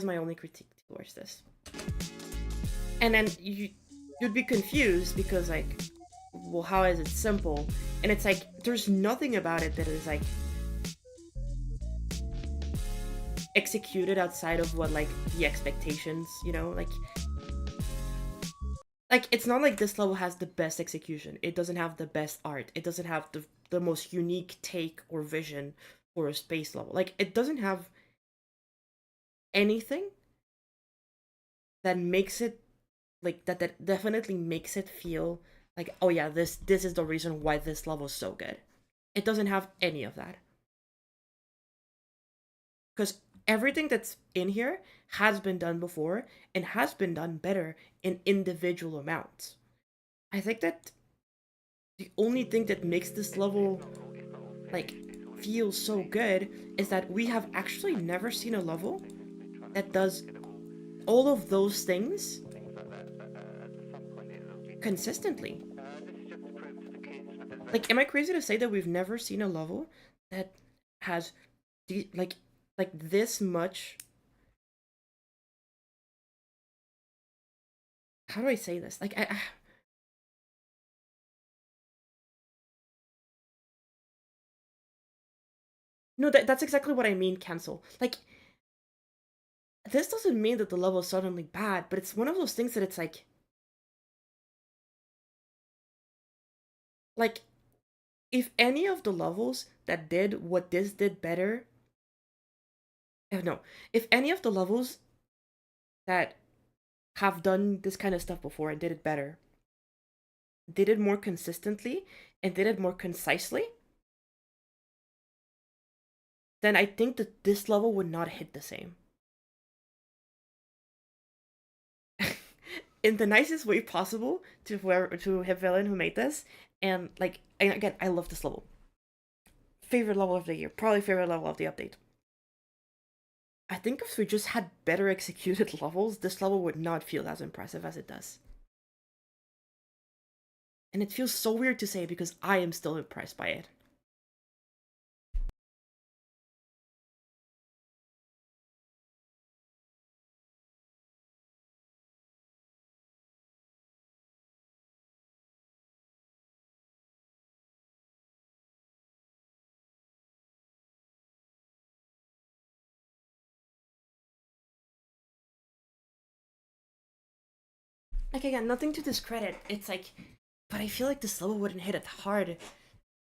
[SPEAKER 2] my only critique towards this. And then you'd be confused because like, well, how is it simple? And it's like, there's nothing about it that is like executed outside of what like the expectations, you know, like it's not like this level has the best execution. It doesn't have the best art. It doesn't have the most unique take or vision for a space level. Like, it doesn't have anything that makes it like that definitely makes it feel like, oh yeah, this is the reason why this level is so good. It doesn't have any of that. Because everything that's in here has been done before and has been done better in individual amounts. I think that the only thing that makes this level like feel so good is that we have actually never seen a level that does all of those things consistently. Like, am I crazy to say that we've never seen a level that has like this much? How do I say this? Like, no, that's exactly what I mean. Cancel. Like, this doesn't mean that the level is suddenly bad, but it's one of those things that it's like if any of the levels that did what this did better, no, if any of the levels that have done this kind of stuff before and did it better, did it more consistently and did it more concisely, then I think that this level would not hit the same. In the nicest way possible to villain who made this. And like, and again, I love this level. Favorite level of the year, probably favorite level of the update. I think if we just had better executed levels, this level would not feel as impressive as it does. And it feels so weird to say because I am still impressed by it. Like, again, nothing to discredit. It's like, but I feel like this level wouldn't hit it hard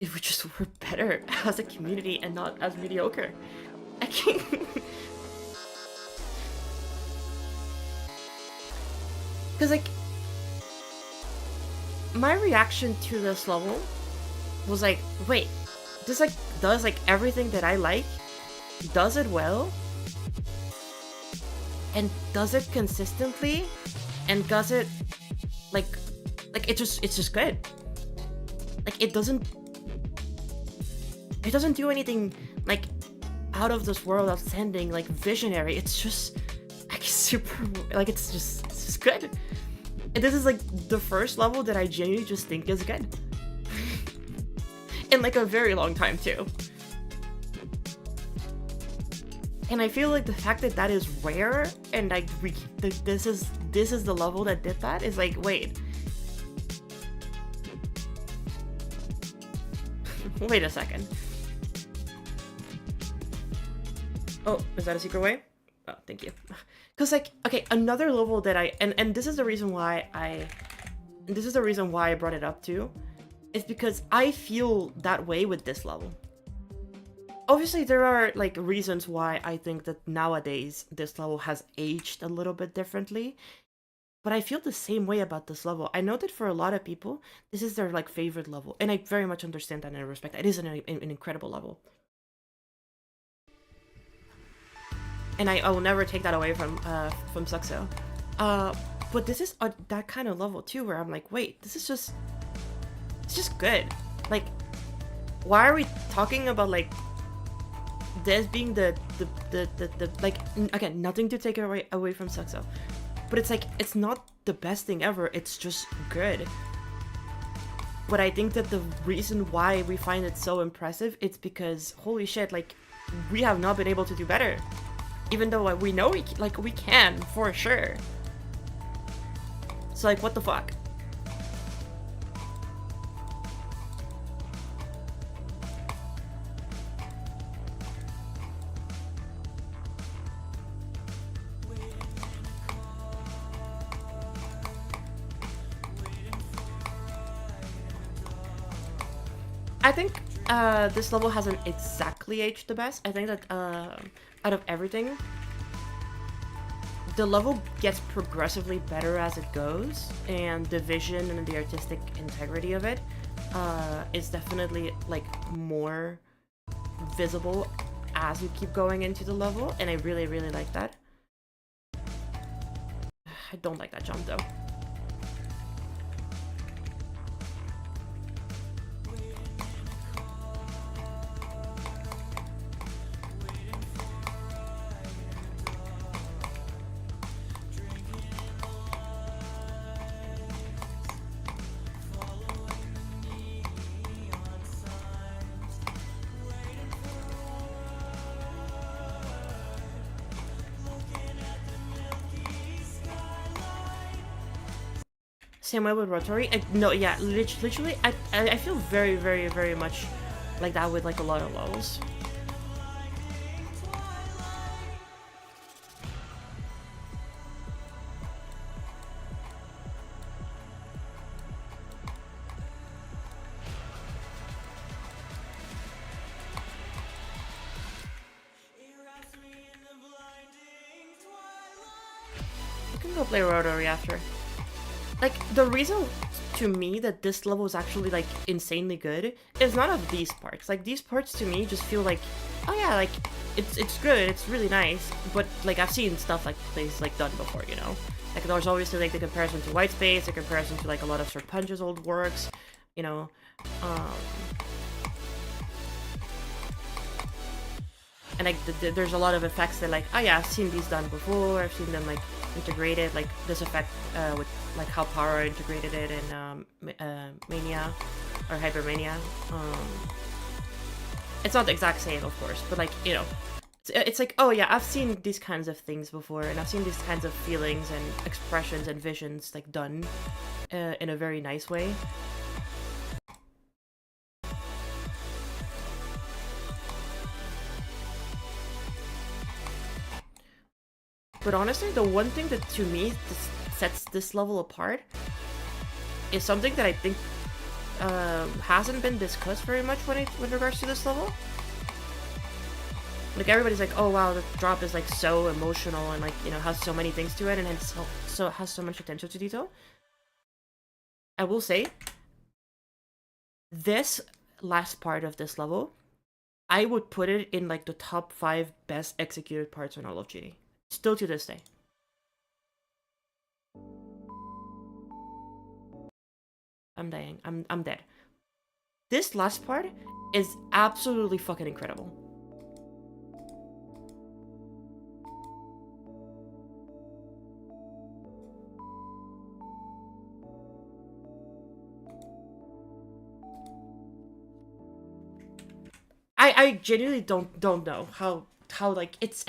[SPEAKER 2] if we just were better as a community and not as mediocre. I can't. Because, like, my reaction to this level was like, wait, this, like, does, like, everything that I like, does it well, and does it consistently, and does it, like, it's just good. Like, it doesn't do anything, like, out of this world, outstanding, like, visionary. It's just, like, super, like, it's just good. And this is, like, the first level that I genuinely just think is good. In, like, a very long time, too. And I feel like the fact that that is rare, and, like, this is the level that did that, is like, wait. Wait a second. Oh, is that a secret way? Oh, thank you. Because, like, okay, another level that and this is the reason why I brought it up too, is because I feel that way with this level. Obviously, there are, like, reasons why I think that nowadays this level has aged a little bit differently, but I feel the same way about this level. I know that for a lot of people, this is their, like, favorite level, and I very much understand that and I respect that. It is an incredible level. And I will never take that away from Suxo. But this is that kind of level too, where I'm like, wait, this is just, it's just good. Like, why are we talking about, like, this being the like, again, nothing to take it away from Suxo, but it's like, it's not the best thing ever, it's just good. But I think that the reason why we find it so impressive, it's because, holy shit, like, we have not been able to do better. Even though we know we can, for sure. So, like, what the fuck? I think this level hasn't exactly aged the best. I think that out of everything, the level gets progressively better as it goes, and the vision and the artistic integrity of it is definitely, like, more visible as you keep going into the level, and I really, really like that. I don't like that jump though. Same way with Rotori. No, yeah, literally, I feel very, very, very much like that with, like, a lot of levels. I can go play Rotori after. Like, the reason to me that this level is actually, like, insanely good is not of these parts. Like, these parts to me just feel like, oh yeah, like, it's good, it's really nice, but, like, I've seen stuff like this, like, done before, you know? Like, there's obviously, like, the comparison to White Space, the comparison to, like, a lot of Sir Punch's old works, you know? And, like, there's a lot of effects that, like, oh yeah, I've seen these done before, I've seen them, like, integrated, like, this effect with, like, how Power integrated it in Mania, or Hypermania. It's not the exact same, of course, but, like, you know, it's like, oh yeah, I've seen these kinds of things before, and I've seen these kinds of feelings and expressions and visions, like, done in a very nice way. But honestly, the one thing that, to me, sets this level apart is something that I think hasn't been discussed very much with regards to this level. Like everybody's like, oh wow, the drop is like so emotional and like, you know, has so many things to it and it's so has so much attention to detail. I will say, this last part of this level, I would put it in like the top 5 best executed parts in all of GD. Still to this day. I'm dying. I'm dead. This last part is absolutely fucking incredible. I genuinely don't know how like it's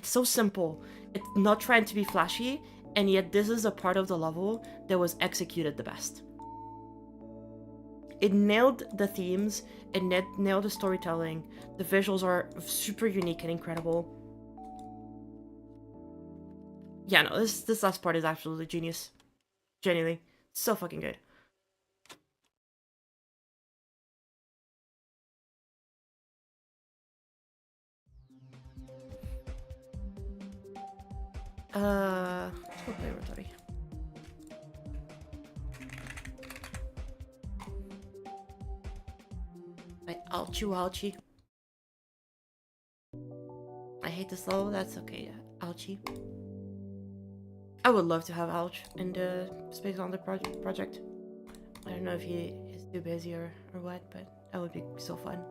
[SPEAKER 2] so simple. It's not trying to be flashy, and yet this is a part of the level that was executed the best. It nailed the themes, it nailed the storytelling. The visuals are super unique and incredible. Yeah, no, this last part is absolutely genius. Genuinely, so fucking good. Let's go play Rotary. Like, ouchie. I hate this level, that's okay, yeah. Ouchie. I would love to have Ouch in the Space Gauntlet project. I don't know if he is too busy or what, but that would be so fun.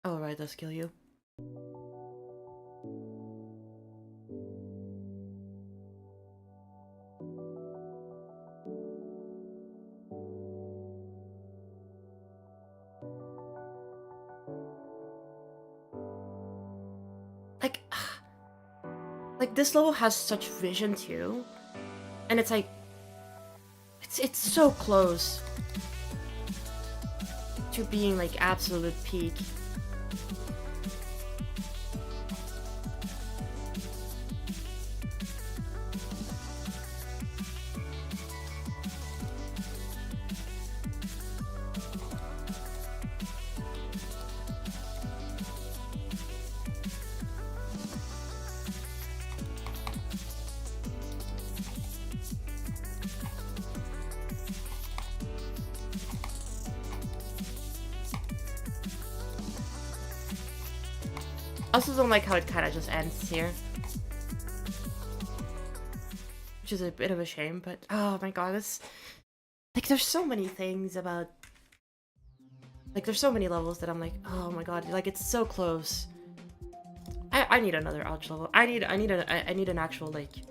[SPEAKER 2] Alright, let's kill you. Like this level has such vision too, and it's like, it's so close to being like absolute peak. I also don't like how it kind of just ends here, which is a bit of a shame, but oh my god, it's like there's so many things about, like there's so many levels that I'm like, oh my god, like it's so close. I need another Ouch level. I need an actual like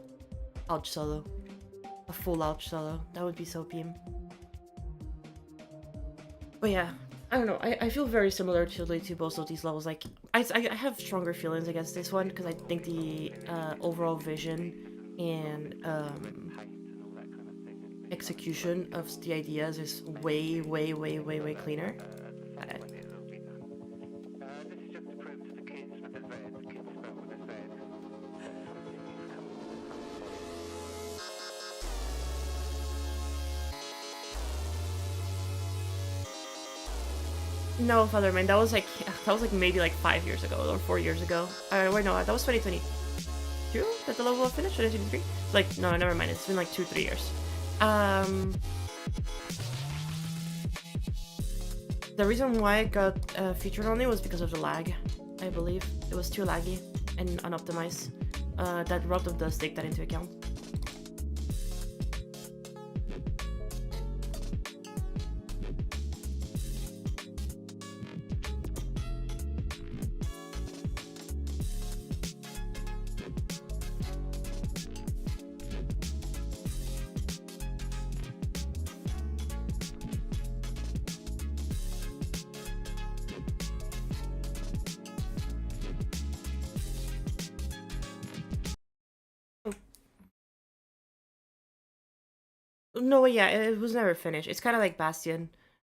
[SPEAKER 2] Ouch solo, a full Ouch solo. That would be so beam. But yeah, I don't know. I feel very similar to both of these levels. Like I have stronger feelings against this one because I think the overall vision and execution of the ideas is way cleaner. No, Fatherman, that was like maybe like 5 years ago or 4 years ago. Wait, no, that was 2022 that the level finished. 2023. Like, no, never mind. It's been like 2-3 years. The reason why it got featured only was because of the lag. I believe it was too laggy and unoptimized. That Rob does take that into account. No, yeah, it was never finished. It's kind of like Bastion.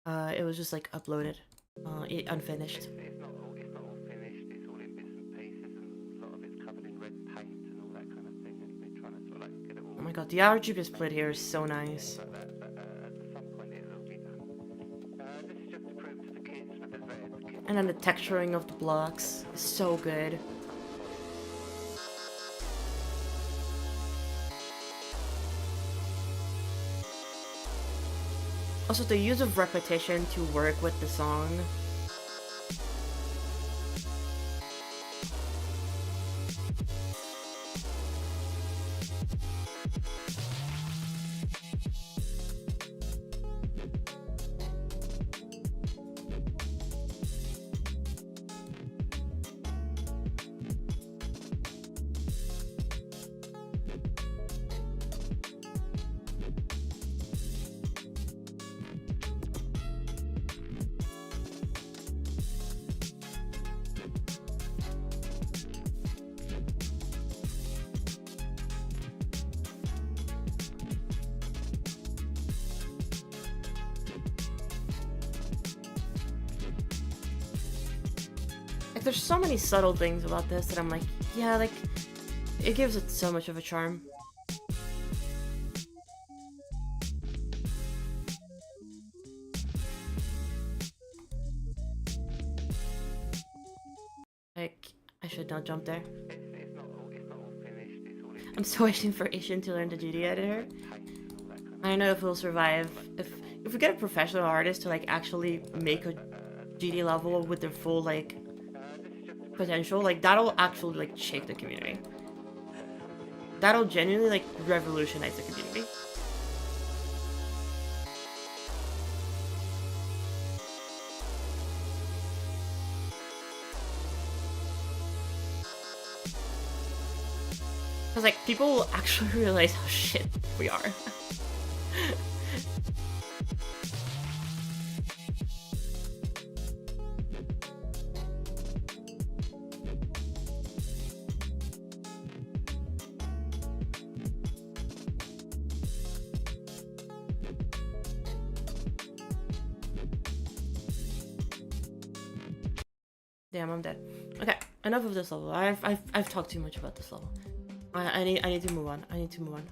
[SPEAKER 2] It was just like uploaded, unfinished. my god, the RGB split here is so nice. And then the texturing of the blocks is so good. Also, the use of repetition to work with the song. Like, there's so many subtle things about this that I'm like, yeah, like, it gives it so much of a charm. Like, I should not jump there. I'm still waiting for Ishin to learn the GD editor. I don't know if we'll survive. If we get a professional artist to, like, actually make a GD level with their full, like, potential, like, that'll actually, like, shake the community. That'll genuinely, like, revolutionize the community. Because, like, people will actually realize how shit we are. Damn, I'm dead. Okay, enough of this level. I've talked too much about this level. I need to move on. I need to move on.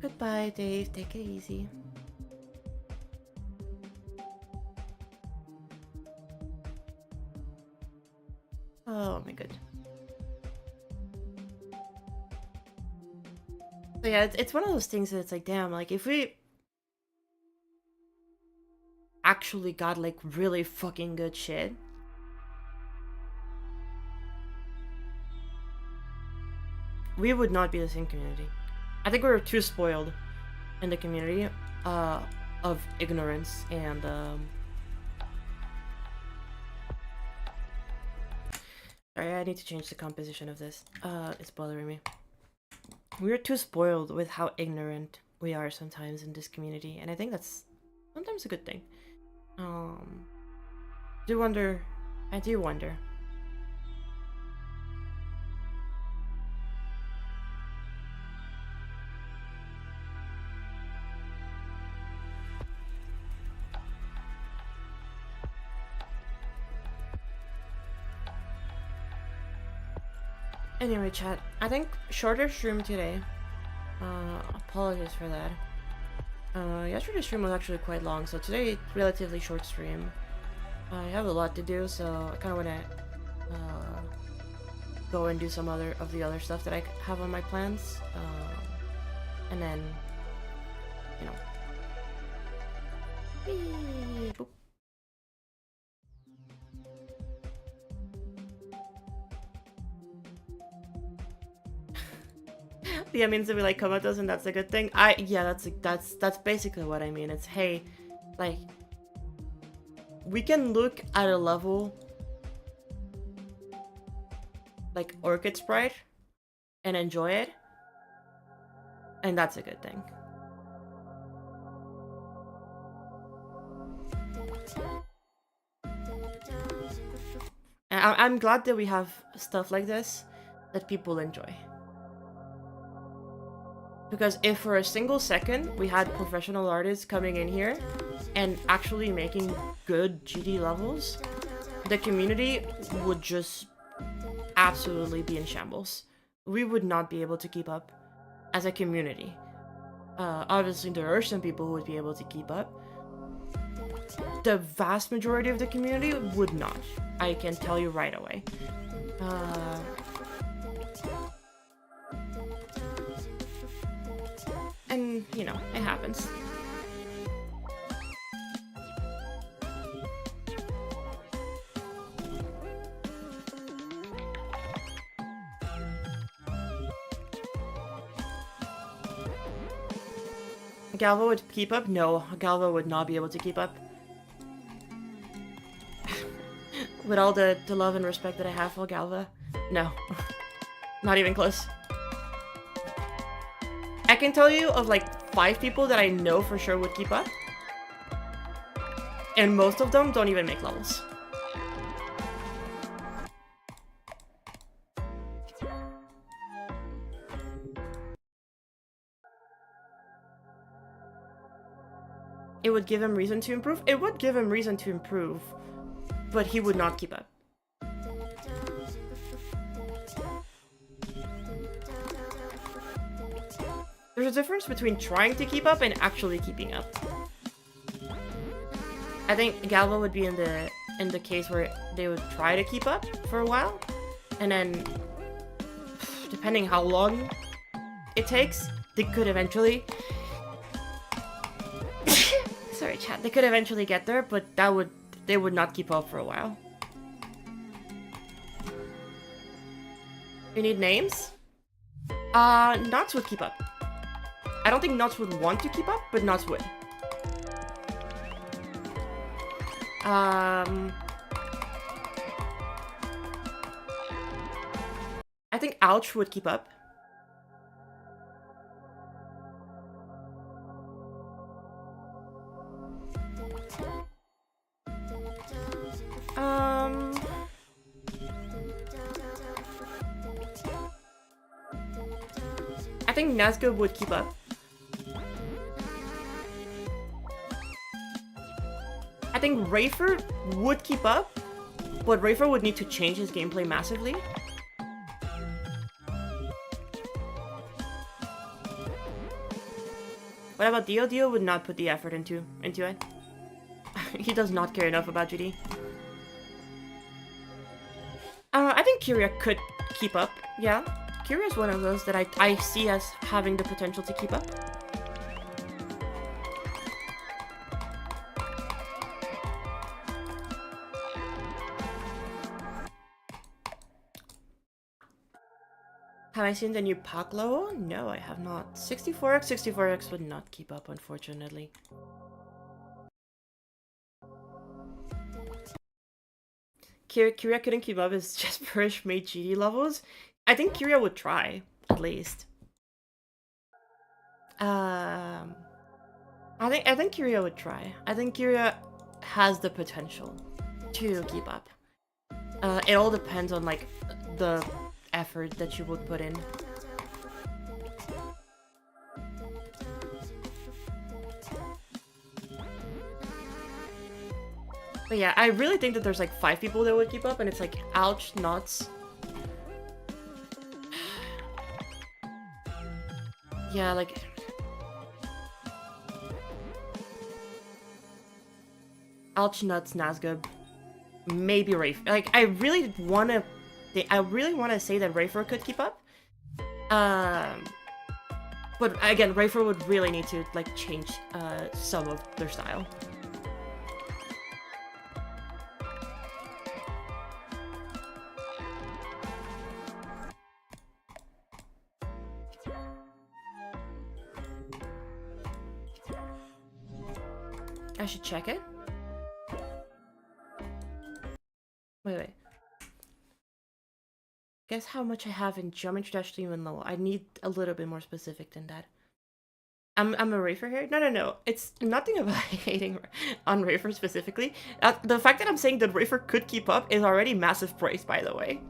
[SPEAKER 2] Goodbye, Dave. Take it easy. Oh my god. So yeah, it's one of those things that it's like, damn, like, if we actually got, like, really fucking good shit, we would not be the same community. I think we were too spoiled in the community of ignorance and sorry, I need to change the composition of this. It's bothering me. We're too spoiled with how ignorant we are sometimes in this community, and I think that's sometimes a good thing. I do wonder. Anyway, chat, I think shorter stream today. Apologies for that. Yesterday's stream was actually quite long, so today, relatively short stream. I have a lot to do, so I kind of want to go and do some of the other stuff that I have on my plans. And then, you know. Boop. Yeah, it means that we like comatose and that's a good thing. Yeah, that's basically what I mean. It's, hey, like, we can look at a level like Orchid Sprite and enjoy it, and that's a good thing. And I'm glad that we have stuff like this that people enjoy. Because if for a single second we had professional artists coming in here and actually making good GD levels, the community would just absolutely be in shambles. We would not be able to keep up as a community. Obviously, there are some people who would be able to keep up. The vast majority of the community would not. I can tell you right away. And, you know, it happens. Galva would keep up? No, Galva would not be able to keep up. With all the love and respect that I have for Galva, no. Not even close. I can tell you of like 5 people that I know for sure would keep up. And most of them don't even make levels. It would give him reason to improve? It would give him reason to improve, but he would not keep up. There's a difference between trying to keep up and actually keeping up. I think Galva would be in the case where they would try to keep up for a while, and then, depending how long it takes, they could eventually... Sorry, chat. They could eventually get there, but they would not keep up for a while. You need names? Knots would keep up. I don't think Knots would want to keep up, but Knots would. I think Ouch would keep up. I think Nazgul would keep up. I think Rafer would keep up, but Rafer would need to change his gameplay massively. What about Dio? Dio would not put the effort into it. He does not care enough about GD. I think Kyria could keep up, yeah. Kyria is one of those that I see as having the potential to keep up. Have I seen the new pack level? No, I have not. 64x? 64x would not keep up, unfortunately. Kyria couldn't keep up, it's just Perish made GD levels. I think Kyria would try, at least. I think Kyria would try. I think Kyria has the potential to keep up. It all depends on like the effort that you would put in. But yeah, I really think that there's like 5 people that would keep up, and it's like Ouch, Knots. Yeah, like... Ouch, Nuts, Nazgub. Maybe Rafer. Like, I really want to say that Rafer could keep up. But again, Rafer would really need to like change some of their style. I should check it. Wait. Guess how much I have in Geometry Dash even level. I need a little bit more specific than that. I'm a Rafer here? No. It's nothing about hating on Rafer specifically. The fact that I'm saying that Rafer could keep up is already massive praise, by the way.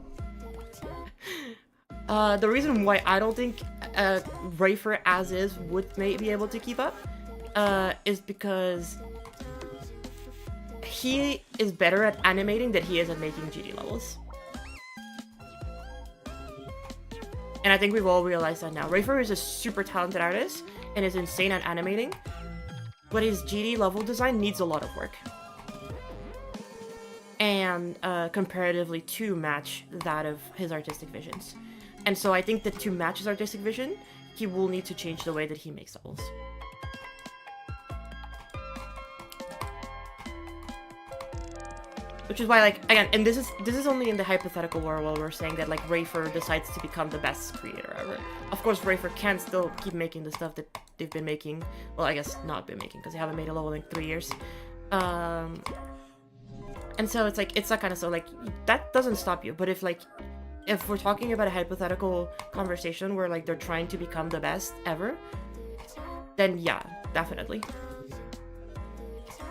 [SPEAKER 2] The reason why I don't think Rafer as is would be able to keep up is because he is better at animating than he is at making GD levels. And I think we've all realized that now. Rafer is a super talented artist and is insane at animating, but his GD level design needs a lot of work. And comparatively to match that of his artistic visions. And so I think that to match his artistic vision, he will need to change the way that he makes levels. Which is why, like, again, and this is only in the hypothetical world where we're saying that, like, Rafer decides to become the best creator ever. Of course, Rafer can still keep making the stuff that they've been making. Well, I guess not been making, because they haven't made a level in 3 years. And so it's like, it's that kind of, so, like, that doesn't stop you. But if we're talking about a hypothetical conversation where, like, they're trying to become the best ever, then yeah, definitely.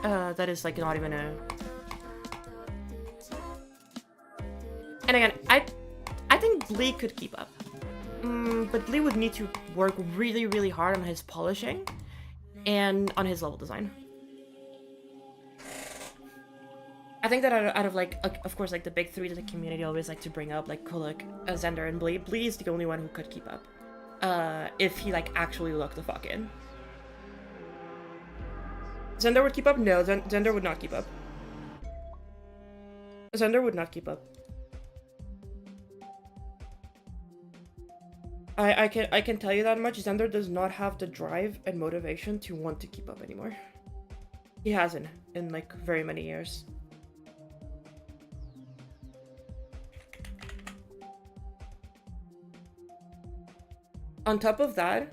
[SPEAKER 2] That is, like, not even a... And again, I think Blee could keep up. But Blee would need to work really, really hard on his polishing and on his level design. I think that out of like, of course, like the big three that the community always like to bring up, like Kuluk, Zender, and Blee. Blee is the only one who could keep up. If he like actually looked the fuck in. Zender would keep up? No, Zender would not keep up. Zender would not keep up. I can tell you that much. Zender does not have the drive and motivation to want to keep up anymore. He hasn't in like very many years. On top of that,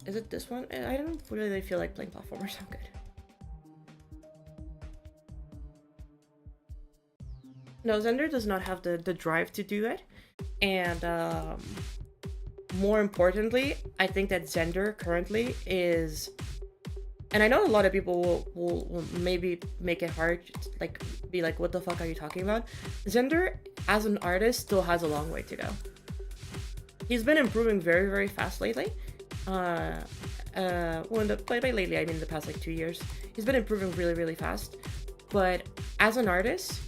[SPEAKER 2] is it this one? I don't really feel like playing platformers. I'm good. No, Zender does not have the drive to do that. And more importantly, I think that Zender currently is, and I know a lot of people will maybe make it hard, like be like, what the fuck are you talking about? Zender as an artist still has a long way to go. He's been improving very, very fast lately. Well, by lately, I mean the past like 2 years. He's been improving really, really fast. But as an artist,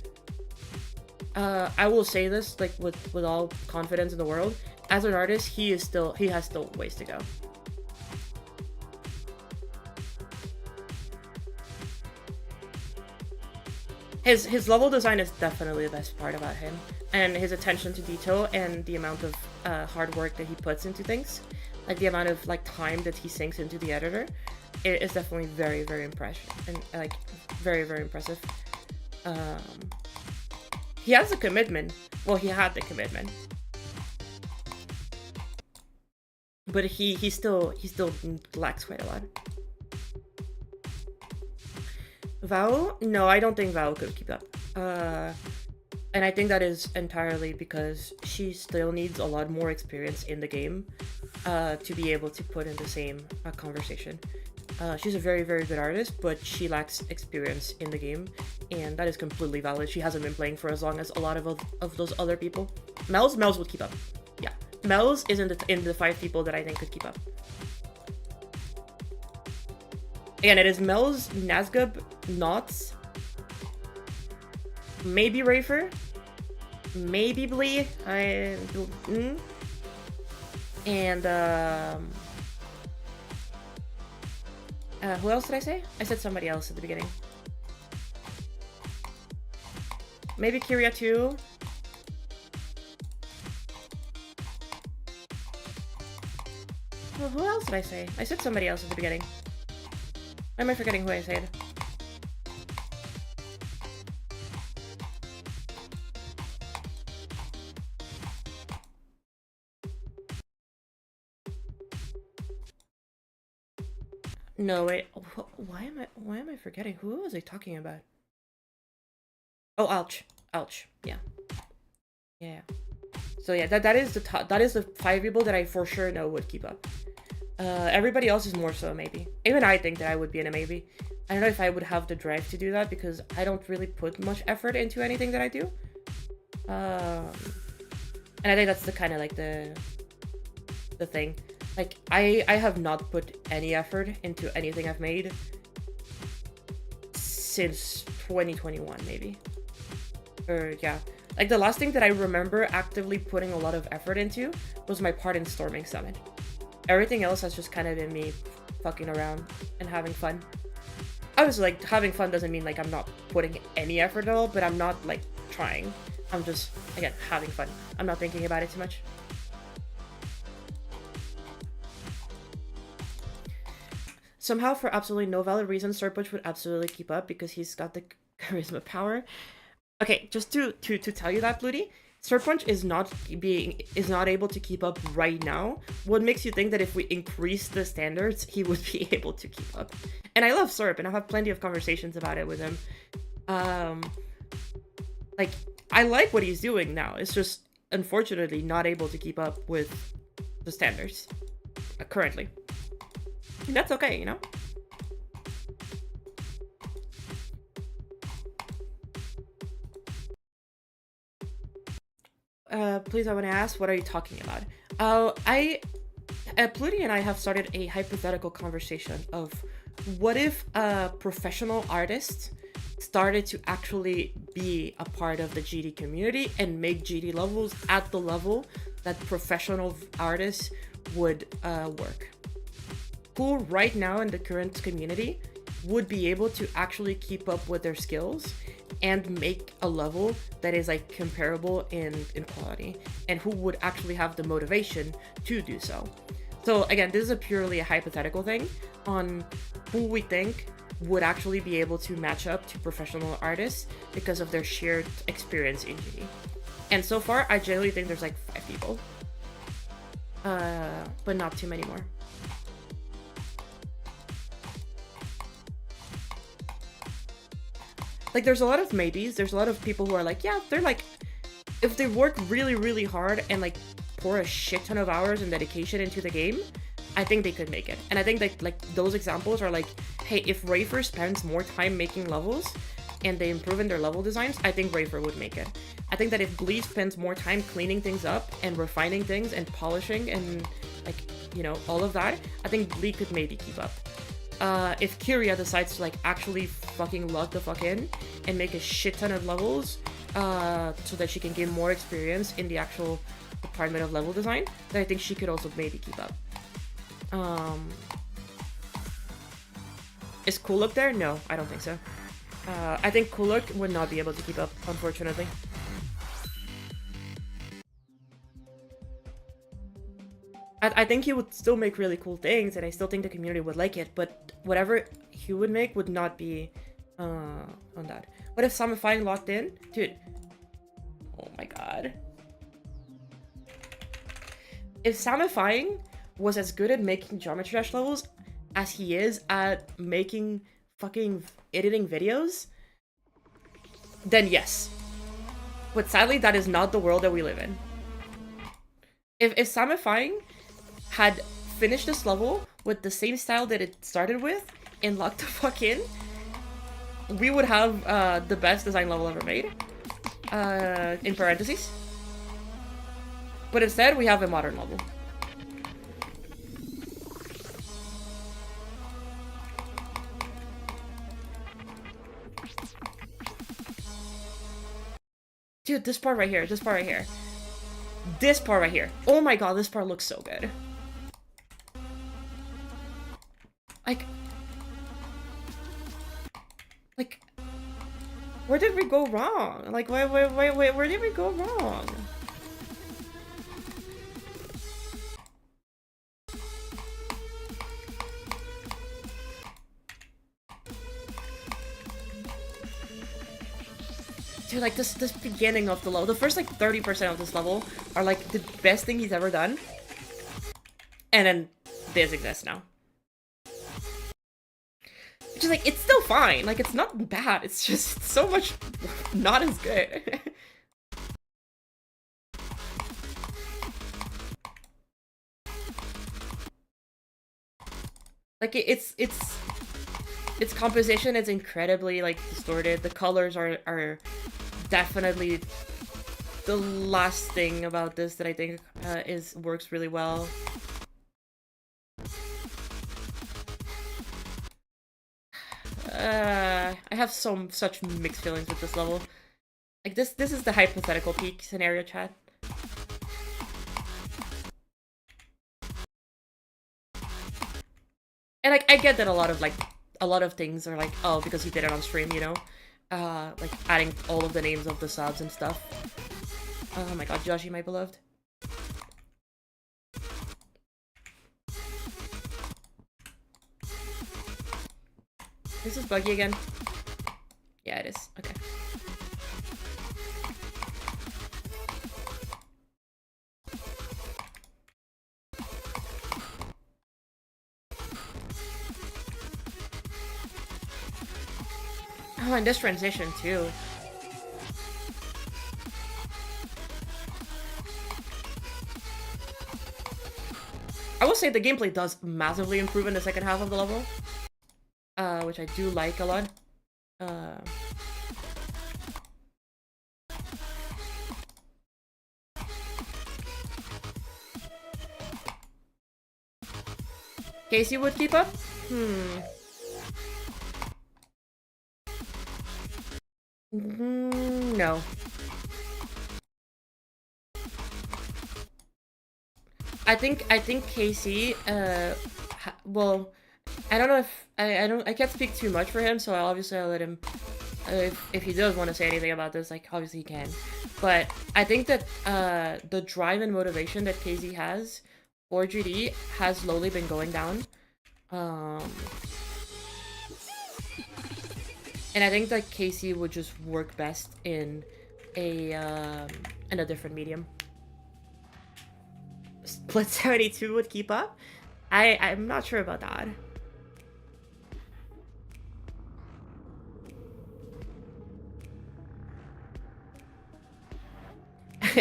[SPEAKER 2] I will say this like with all confidence in the world. As an artist, he has still ways to go. His level design is definitely the best part about him, and his attention to detail and the amount of hard work that he puts into things, like the amount of like time that he sinks into the editor, it is definitely very, very impressive and like very, very impressive. He has the commitment. Well, he had the commitment, but he still lacks quite a lot. Vao? No, I don't think Vao could keep up. And I think that is entirely because she still needs a lot more experience in the game to be able to put in the same conversation. She's a very, very good artist, but she lacks experience in the game, and that is completely valid. She hasn't been playing for as long as a lot of those other people. Mel's would keep up. Yeah, Mel's is in the 5 people that I think could keep up. Again, it is Mel's, Nazgub, Knots, maybe Rafer, maybe Blee, and who else did I say? I said somebody else at the beginning. Maybe Kiria too. Well, who else did I say? I said somebody else at the beginning. Why am I forgetting who I said? No, wait. Why am I forgetting? Who was I talking about? Oh, ouch. Yeah. So yeah, that is the top. That is the 5 people that I for sure know would keep up. Everybody else is more so maybe. Even I think that I would be in a maybe. I don't know if I would have the drive to do that because I don't really put much effort into anything that I do. And I think that's the kind of like the the thing. Like, I have not put any effort into anything I've made since 2021, maybe. Or, yeah. Like, the last thing that I remember actively putting a lot of effort into was my part in Storming Summit. Everything else has just kind of been me fucking around and having fun. Obviously, like, having fun doesn't mean, like, I'm not putting any effort at all, but I'm not, like, trying. I'm just, again, having fun. I'm not thinking about it too much. Somehow, for absolutely no valid reason, Surpunch would absolutely keep up because he's got the charisma power. Okay, just to tell you that, Bloody, Surpunch is not able to keep up right now. What makes you think that if we increase the standards, he would be able to keep up? And I love Surp, and I've had plenty of conversations about it with him. Like, I like what he's doing now. It's just, unfortunately, not able to keep up with the standards currently. And that's okay, you know? Please, I want to ask, what are you talking about? Pluty and I have started a hypothetical conversation of what if a professional artist started to actually be a part of the GD community and make GD levels at the level that professional artists would work. Who right now in the current community would be able to actually keep up with their skills and make a level that is like comparable in quality, and who would actually have the motivation to do so. So again, this is a purely a hypothetical thing on who we think would actually be able to match up to professional artists because of their shared experience in GD. And so far, I generally think there's like 5 people, but not too many more. Like, there's a lot of maybes. There's a lot of people who are like, yeah, they're like, if they work really, really hard and like pour a shit ton of hours and dedication into the game, I think they could make it. And I think that like those examples are like, hey, if Rafer spends more time making levels and they improve in their level designs, I think Rafer would make it. I think that if Glee spends more time cleaning things up and refining things and polishing and like, you know, all of that, I think Glee could maybe keep up. If Kyria decides to like actually fucking log the fuck in and make a shit ton of levels so that she can gain more experience in the actual department of level design, then I think she could also maybe keep up. Is Kuluk there? No, I don't think so. I think Kuluk would not be able to keep up, unfortunately. I think he would still make really cool things, and I still think the community would like it, but whatever he would make would not be on that. What if Samifying locked in? Dude. Oh my god. If Samifying was as good at making Geometry Dash levels as he is at making fucking editing videos, then yes. But sadly, that is not the world that we live in. If Samifying had finished this level with the same style that it started with and locked the fuck in, we would have the best design level ever made, in parentheses. But instead, we have a modern level. Dude, this part right here, this part right here. This part right here. Oh my god, this part looks so good. Like, where did we go wrong? Like, wait, where did we go wrong? Dude, like, this beginning of the level, the first, like, 30% of this level are, like, the best thing he's ever done. And then this exists now. Which is, like, it's still fine. Like, it's not bad. It's just so much not as good. Like, its composition is incredibly, like, distorted. The colors are definitely the last thing about this that I think works really well. I have such mixed feelings with this level. Like this is the hypothetical peak scenario, chat. And like I get that a lot of things are like, oh, because he did it on stream, you know? Like adding all of the names of the subs and stuff. Oh my god, Joshi, my beloved. This is buggy again. Yeah, it is. Okay. Oh, and this transition too. I will say the gameplay does massively improve in the second half of the level. Which I do like a lot. Casey would keep up? No. I think Casey, well, I don't know if I can't speak too much for him, so obviously I'll let him. If he does want to say anything about this, like obviously he can. But I think that the drive and motivation that Casey has for GD has slowly been going down. And I think that Casey would just work best in a different medium. Split 72 would keep up? I'm not sure about that.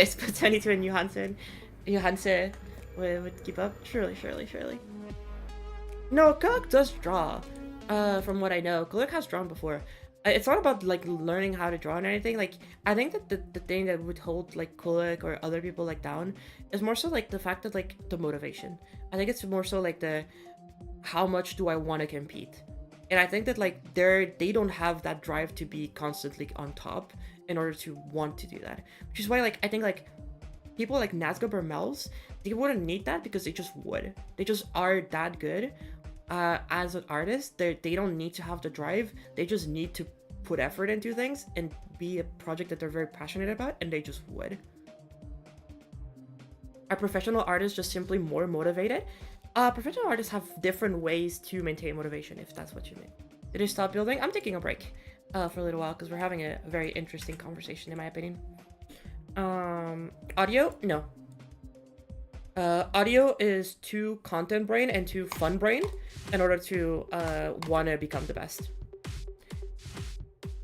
[SPEAKER 2] Split 72 and Johansen would keep up? Surely. No, Kulak does draw. From what I know. Kulak has drawn before. It's not about like learning how to draw and anything. Like I think that the thing that would hold like Kulak or other people like down is more so like the fact that like the motivation. I think it's more so like the how much do I want to compete. And I think that like they don't have that drive to be constantly on top in order to want to do that. Which is why like I think like people like Nazgub or Mels, they wouldn't need that because they just would. They just are that good. As an artist, they don't need to have the drive. They just need to put effort into things and be a project that they're very passionate about, and they just would. Are professional artists just simply more motivated? Professional artists have different ways to maintain motivation, if that's what you mean. Did you stop building? I'm taking a break for a little while because we're having a very interesting conversation, in my opinion. Audio? No. Audio is too content brain and too fun brain in order to want to become the best.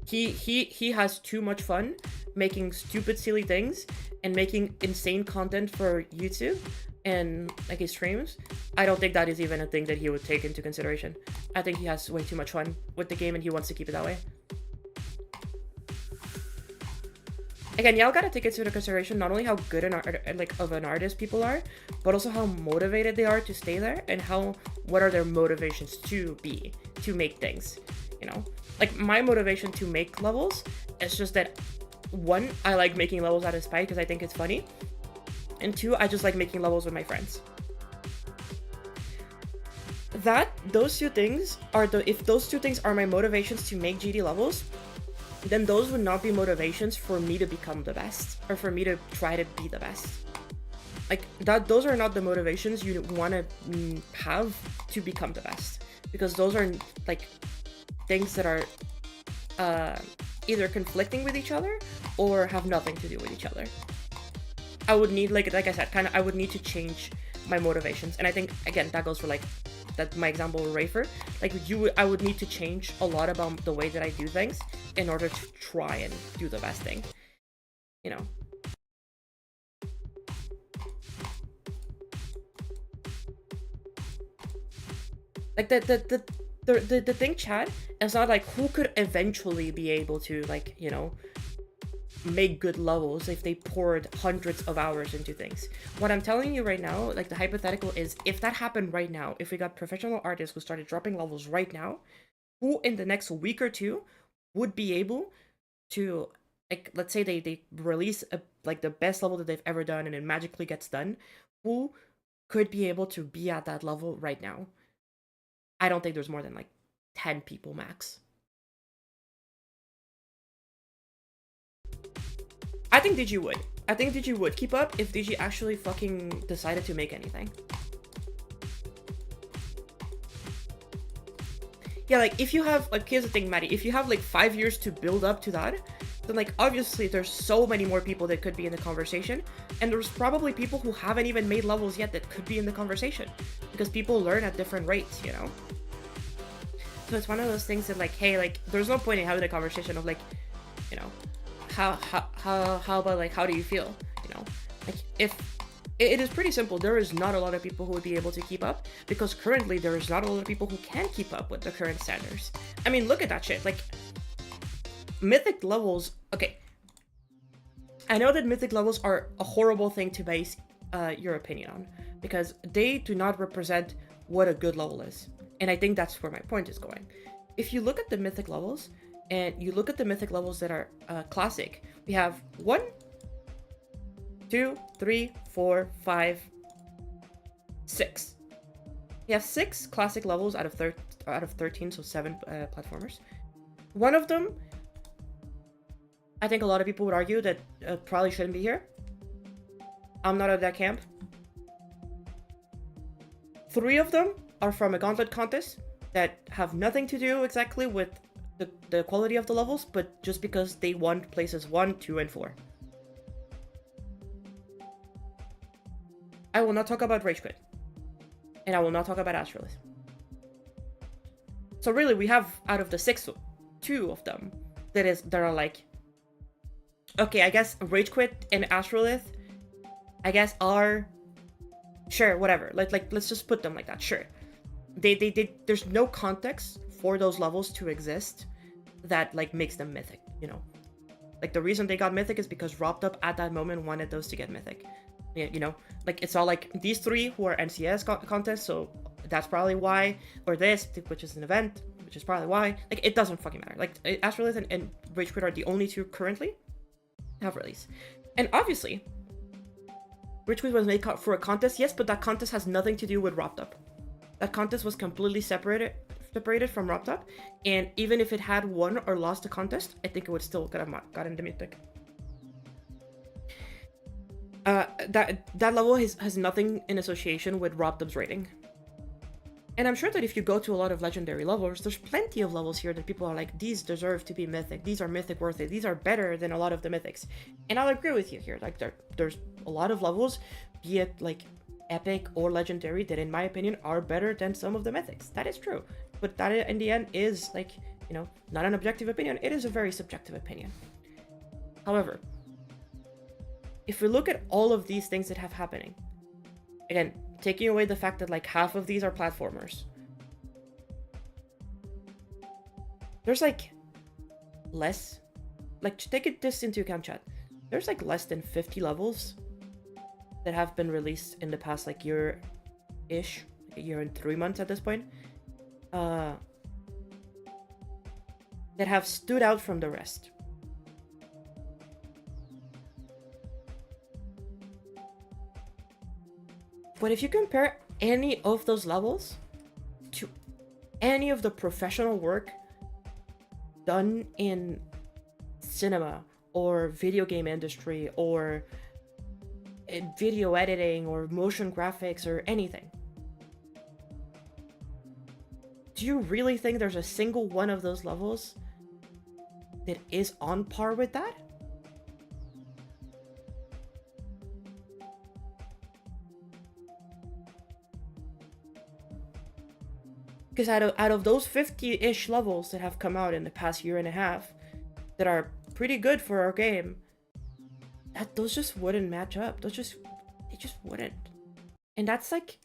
[SPEAKER 2] He has too much fun making stupid silly things and making insane content for YouTube and like his streams. I don't think that is even a thing that he would take into consideration. I think he has way too much fun with the game and he wants to keep it that way. Again, y'all gotta take into consideration not only how good of an artist people are, but also how motivated they are to stay there and what are their motivations to make things, you know? Like my motivation to make levels is just that one, I like making levels out of spite because I think it's funny, and two, I just like making levels with my friends. Those two things are if those two things are my motivations to make GD levels, then those would not be motivations for me to become the best or for me to try to be the best. Like those are not the motivations you want to have to become the best, because those are like things that are either conflicting with each other or have nothing to do with each other. I would need like I said, I would need to change my motivations, and I think again that goes for like my example with Rafer. Like I would need to change a lot about the way that I do things in order to try and do the best thing, you know. Like the thing, Chad, is not like who could eventually be able to like, you know, make good levels if they poured hundreds of hours into things. What I'm telling you right now, like the hypothetical is, if that happened right now, if we got professional artists who started dropping levels right now, who in the next week or two would be able to, like, let's say they release like the best level that they've ever done and it magically gets done, who could be able to be at that level right now? I don't think there's more than like 10 people max. I think DG would. I think DG would keep up if DG actually fucking decided to make anything. Yeah, like, if you have, like, here's the thing, Maddie, if you have, like, 5 years to build up to that, then, like, obviously there's so many more people that could be in the conversation, and there's probably people who haven't even made levels yet that could be in the conversation, because people learn at different rates, you know? So it's one of those things that, like, hey, like, there's no point in having a conversation of, like, you know, how about, like, how do you feel, you know? Like, if it is pretty simple. There is not a lot of people who would be able to keep up, because currently there is not a lot of people who can keep up with the current standards. I mean, look at that shit. Like, mythic levels, okay. I know that mythic levels are a horrible thing to base your opinion on, because they do not represent what a good level is. And I think that's where my point is going. If you look at the mythic levels, and you look at the mythic levels that are classic, we have 1, 2, 3, 4, 5, 6. We have 6 classic levels out of 13, so 7 platformers. One of them, I think a lot of people would argue that probably shouldn't be here. I'm not of that camp. 3 of them are from a Gauntlet contest that have nothing to do exactly with the quality of the levels, but just because they won places 1, 2, and 4. I will not talk about Rage Quit. And I will not talk about Astrolith. So really, we have, out of the 6, 2 of them that are like, okay, I guess Rage Quit and Astrolith, I guess are, sure, whatever. Like let's just put them like that, sure. They there's no context for those levels to exist that, like, makes them mythic, you know? Like, the reason they got mythic is because Wrapped Up at that moment wanted those to get mythic. You know, like, it's all like these 3 who are NCS contests, so that's probably why, or this, which is an event, which is probably why. Like, it doesn't fucking matter. Like, Astrolith and Rage Quit are the only 2 currently have released. And obviously, Rage Quit was made for a contest, yes, but that contest has nothing to do with Wrapped Up. That contest was completely separated from Wrapped Up, and even if it had won or lost a contest, I think it would still got into mythic. That level has nothing in association with Wrapped Up's rating. And I'm sure that if you go to a lot of legendary levels, there's plenty of levels here that people are like, these deserve to be mythic, these are mythic worthy, these are better than a lot of the mythics. And I'll agree with you here. Like, there's a lot of levels, be it like epic or legendary, that in my opinion are better than some of the mythics. That is true. But that in the end is, like, you know, not an objective opinion. It is a very subjective opinion. However, if we look at all of these things that have happening, again, taking away the fact that, like, half of these are platformers, there's, like, less, like, take this into account, chat. There's, like, less than 50 levels that have been released in the past, like, year-ish, like a year and 3 months at this point, that have stood out from the rest. But if you compare any of those levels to any of the professional work done in cinema or video game industry or in video editing or motion graphics or anything, do you really think there's a single one of those levels that is on par with that? Because out of those 50-ish levels that have come out in the past year and a half that are pretty good for our game, those just wouldn't match up. They just wouldn't. And that's like,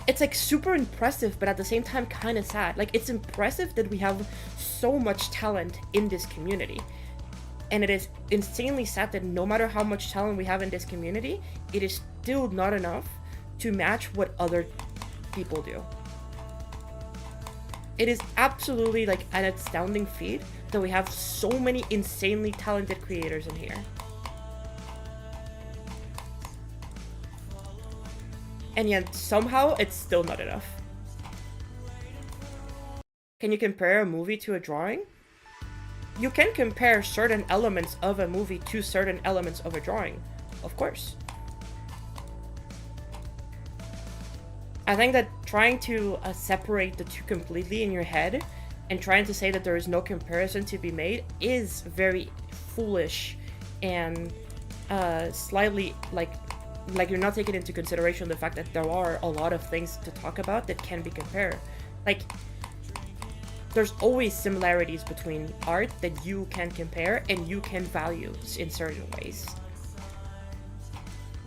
[SPEAKER 2] it's like super impressive, but at the same time kind of sad. Like, it's impressive that we have so much talent in this community. And it is insanely sad that no matter how much talent we have in this community, it is still not enough to match what other people do. It is absolutely like an astounding feat that we have so many insanely talented creators in here. And yet somehow it's still not enough. Can you compare a movie to a drawing? You can compare certain elements of a movie to certain elements of a drawing, of course. I think that trying to separate the two completely in your head and trying to say that there is no comparison to be made is very foolish and slightly like you're not taking into consideration the fact that there are a lot of things to talk about that can be compared. Like, there's always similarities between art that you can compare and you can value in certain ways.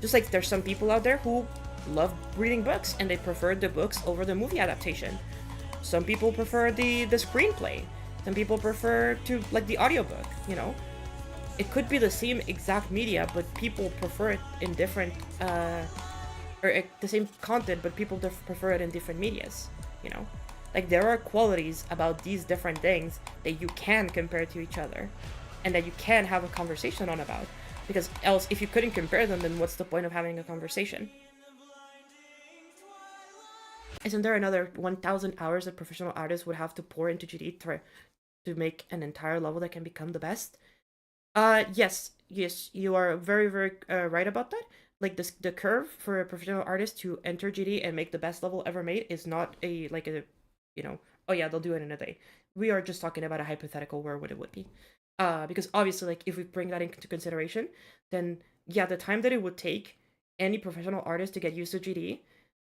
[SPEAKER 2] Just like there's some people out there who love reading books and they prefer the books over the movie adaptation. Some people prefer the screenplay. Some people prefer to like the audiobook, you know? It could be the same exact media, but people prefer it in different, or the same content, but people prefer it in different medias, you know? Like, there are qualities about these different things that you can compare to each other and that you can have a conversation on about. Because else, if you couldn't compare them, then what's the point of having a conversation? Isn't there another 1,000 hours that professional artists would have to pour into GD to make an entire level that can become the best? Yes, you are very, very right about that. Like, the curve for a professional artist to enter GD and make the best level ever made is not you know, oh yeah, they'll do it in a day. We are just talking about a hypothetical where what it would be. Because obviously, like, if we bring that into consideration, then yeah, the time that it would take any professional artist to get used to GD,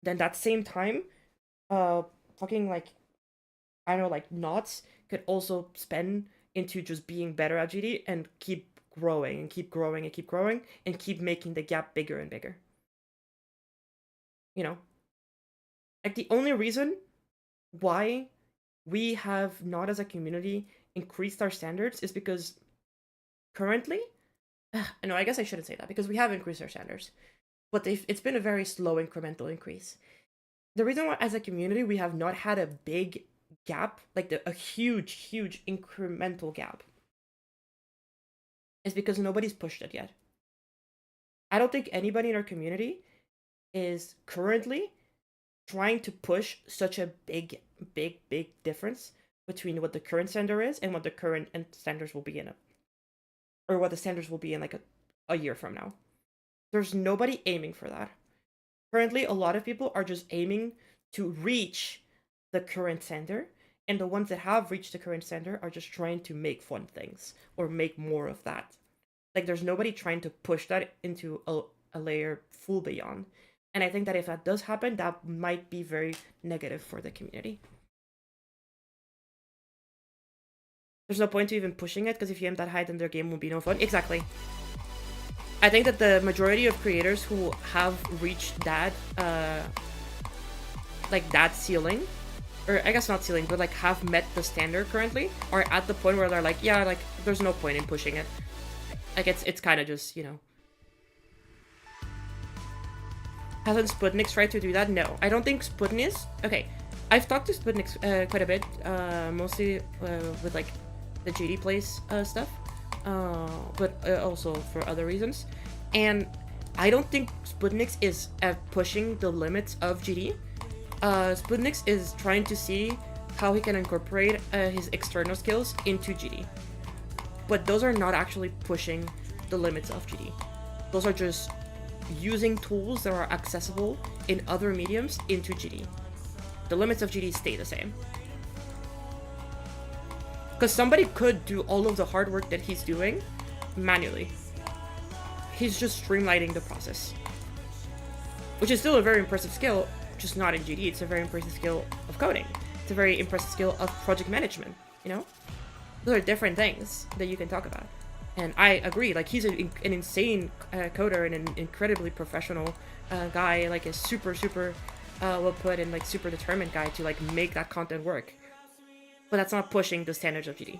[SPEAKER 2] then that same time, fucking, like, I don't know, like, knots could also spend into just being better at GD and keep growing and keep growing and keep growing and keep making the gap bigger and bigger. You know? Like, the only reason why we have not as a community increased our standards is because currently, no, I guess I shouldn't say that, because we have increased our standards, but it's been a very slow incremental increase. The reason why as a community we have not had a big gap, like a huge incremental gap, is because nobody's pushed it yet. I don't think anybody in our community is currently trying to push such a big difference between what the current standard is and what the current standards will be in or what the standards will be in like a year from now. There's nobody aiming for that. Currently, a lot of people are just aiming to reach the current standard, and the ones that have reached the current standard are just trying to make fun things or make more of that. Like, there's nobody trying to push that into a layer full beyond. And I think that if that does happen, that might be very negative for the community. There's no point to even pushing it, because if you aim that high, then their game will be no fun. Exactly. I think that the majority of creators who have reached that, like, that ceiling, or I guess not ceiling, but like have met the standard currently, are at the point where they're like, yeah, like, there's no point in pushing it. Like, it's kind of just, you know. Hasn't Sputnik tried to do that? No, I don't think Sputnik is. Okay, I've talked to Sputnik quite a bit, mostly with like the GD Plays stuff, but also for other reasons. And I don't think Sputnik is pushing the limits of GD. Sputnik is trying to see how he can incorporate his external skills into GD. But those are not actually pushing the limits of GD. Those are just using tools that are accessible in other mediums into GD. The limits of GD stay the same. Because somebody could do all of the hard work that he's doing manually. He's just streamlining the process. Which is still a very impressive skill, just not in GD. It's a very impressive skill of coding. It's a very impressive skill of project management, you know? Those are different things that you can talk about. And I agree, like, he's an insane coder and an incredibly professional guy, like a super well put and like super determined guy to like make that content work. But that's not pushing the standards of GD.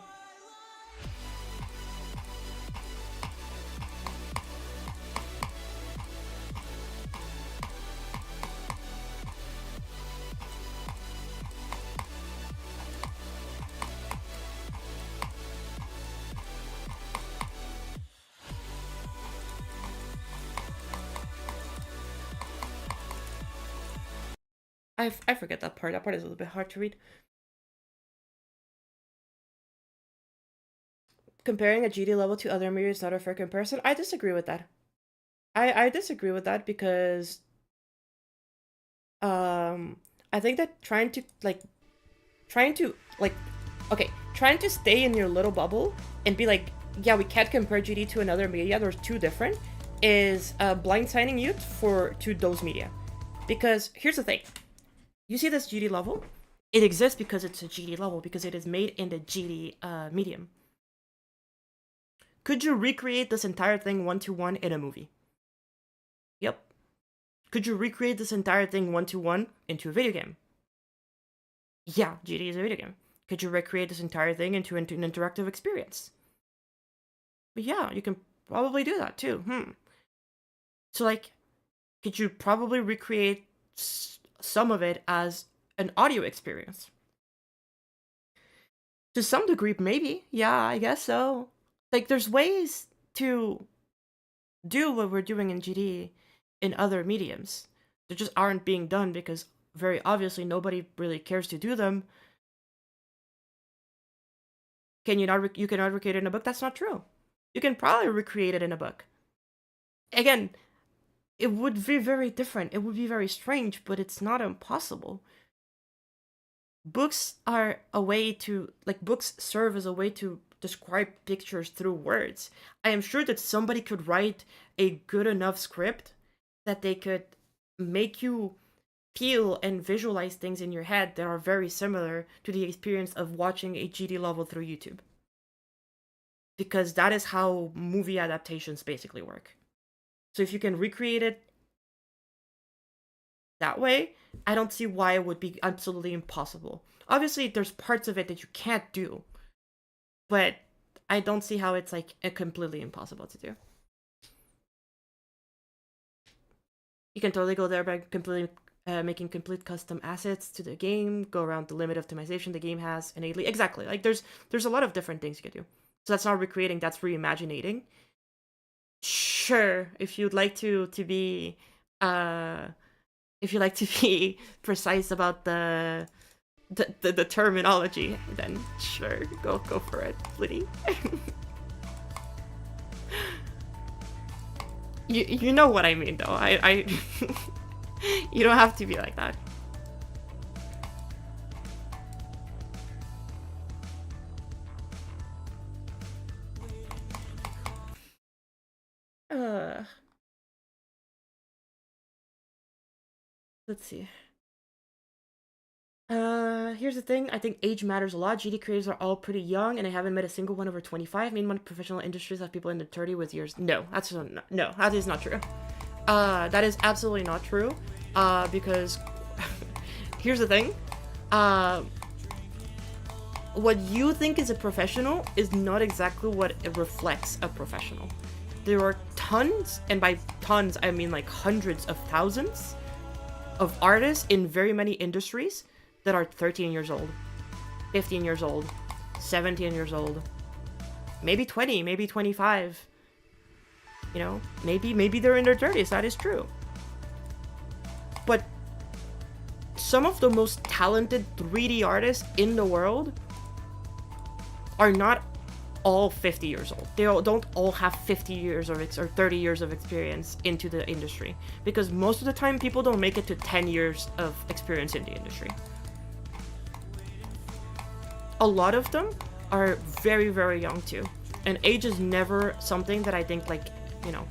[SPEAKER 2] I forget that part. That part is a little bit hard to read. Comparing a GD level to other media is not a fair comparison. I disagree with that. I disagree with that because I think that trying to stay in your little bubble and be like, yeah, we can't compare GD to another media, there's two different, is blindsiding you to those media. Because here's the thing. You see this GD level? It exists because it's a GD level, because it is made in the GD medium. Could you recreate this entire thing one-to-one in a movie? Yep. Could you recreate this entire thing one-to-one into a video game? Yeah, GD is a video game. Could you recreate this entire thing into an interactive experience? But yeah, you can probably do that too. So like, could you probably recreate some of it as an audio experience? To some degree, maybe. Yeah, I guess so. Like, there's ways to do what we're doing in GD in other mediums. They just aren't being done because very obviously nobody really cares to do them. You cannot recreate it in a book? That's not true. You can probably recreate it in a book. Again, it would be very different. It would be very strange, but it's not impossible. Books are a way to, like, books serve as a way to describe pictures through words. I am sure that somebody could write a good enough script that they could make you feel and visualize things in your head that are very similar to the experience of watching a GD level through YouTube. Because that is how movie adaptations basically work. So if you can recreate it that way, I don't see why it would be absolutely impossible. Obviously, there's parts of it that you can't do, but I don't see how it's like completely impossible to do. You can totally go there by completely making complete custom assets to the game, go around the limit optimization the game has innately. Exactly. Like there's a lot of different things you can do. So that's not recreating, that's reimagining. Sure, if you'd like to be precise about the terminology, then sure, go for it, Liddy. you know what I mean, though. I you don't have to be like that. Let's see. Here's the thing. I think age matters a lot. GD creators are all pretty young, and I haven't met a single one over 25. Meanwhile, professional industries have people in their 30 with years. No, that is not true. That is absolutely not true. Because here's the thing. What you think is a professional is not exactly what it reflects a professional. There are tons, and by tons I mean like hundreds of thousands of artists in very many industries that are 13 years old, 15 years old, 17 years old, maybe 20, maybe 25. You know, maybe they're in their 30s, that is true. But some of the most talented 3D artists in the world are not all 50 years old. They don't all have 50 years or 30 years of experience into the industry, because most of the time people don't make it to 10 years of experience in the industry. A lot of them are very, very young too. And age is never something that I think, like, you know,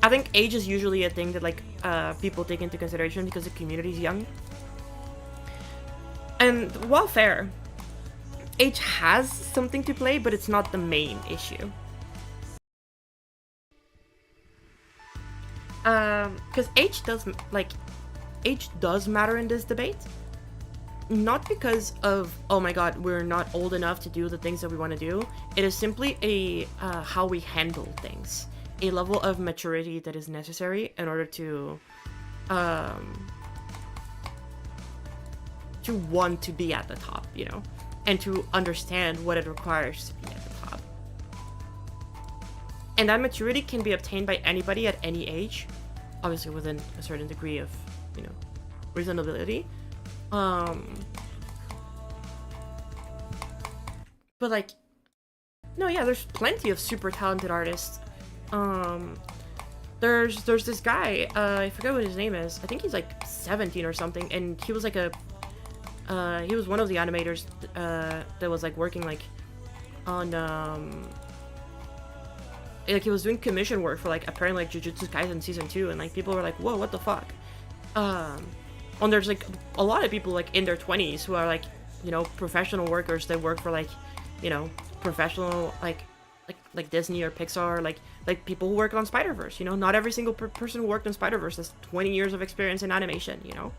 [SPEAKER 2] I think age is usually a thing that, like, people take into consideration because the community is young. And while fair, age has something to play, but it's not the main issue. Because age does matter in this debate. Not because of, oh my god, we're not old enough to do the things that we want to do. It is simply a how we handle things. A level of maturity that is necessary in order to want to be at the top, you know, and to understand what it requires to be at the top. And that maturity can be obtained by anybody at any age, obviously within a certain degree of, you know, reasonability. Um, but like, no, yeah, there's plenty of super talented artists. Um, there's this guy, I forget what his name is. I think he's like 17 or something, and he was like he was one of the animators that was like working like on like he was doing commission work for like apparently like Jujutsu Kaisen season 2, and like people were like, whoa, what the fuck? And there's like a lot of people like in their 20s who are like, you know, professional workers that work for like, you know, professional like Disney or Pixar, like people who work on Spider-Verse. You know, not every single person who worked on Spider-Verse has 20 years of experience in animation. You know,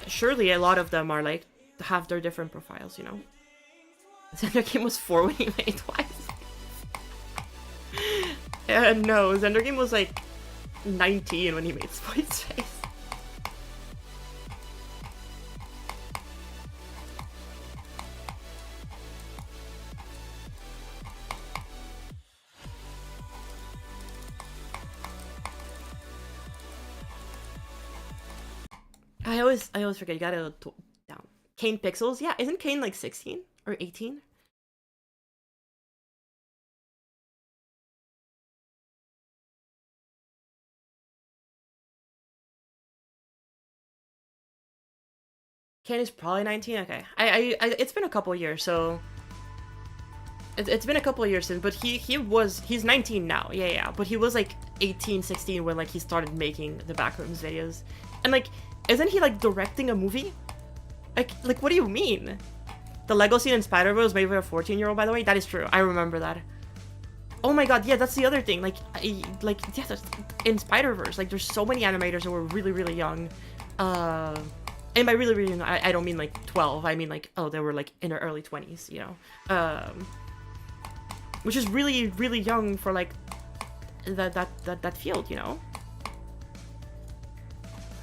[SPEAKER 2] surely a lot of them are like have their different profiles. You know, Zender Game was 4 when he made Twice. No, Zender Game was like 19 when he made Spite's Face. I always forget. You gotta down. Kane Pixels. Yeah, isn't Kane like 16 or 18? Kane is probably 19. Okay, it's been a couple years, so it's been a couple years since. But he's 19 now. Yeah, yeah. But he was like 18, 16 when like he started making the Backrooms videos, and like, isn't he like directing a movie? Like what do you mean? The Lego scene in Spider-Verse was made by a 14-year-old, by the way. That is true. I remember that. Oh my god, yeah, that's the other thing. Like, yeah, in Spider-Verse, like, there's so many animators that were really, really young. And by really, really young, I don't mean like 12. I mean like, oh, they were like in their early 20s, you know. Which is really, really young for like that field, you know.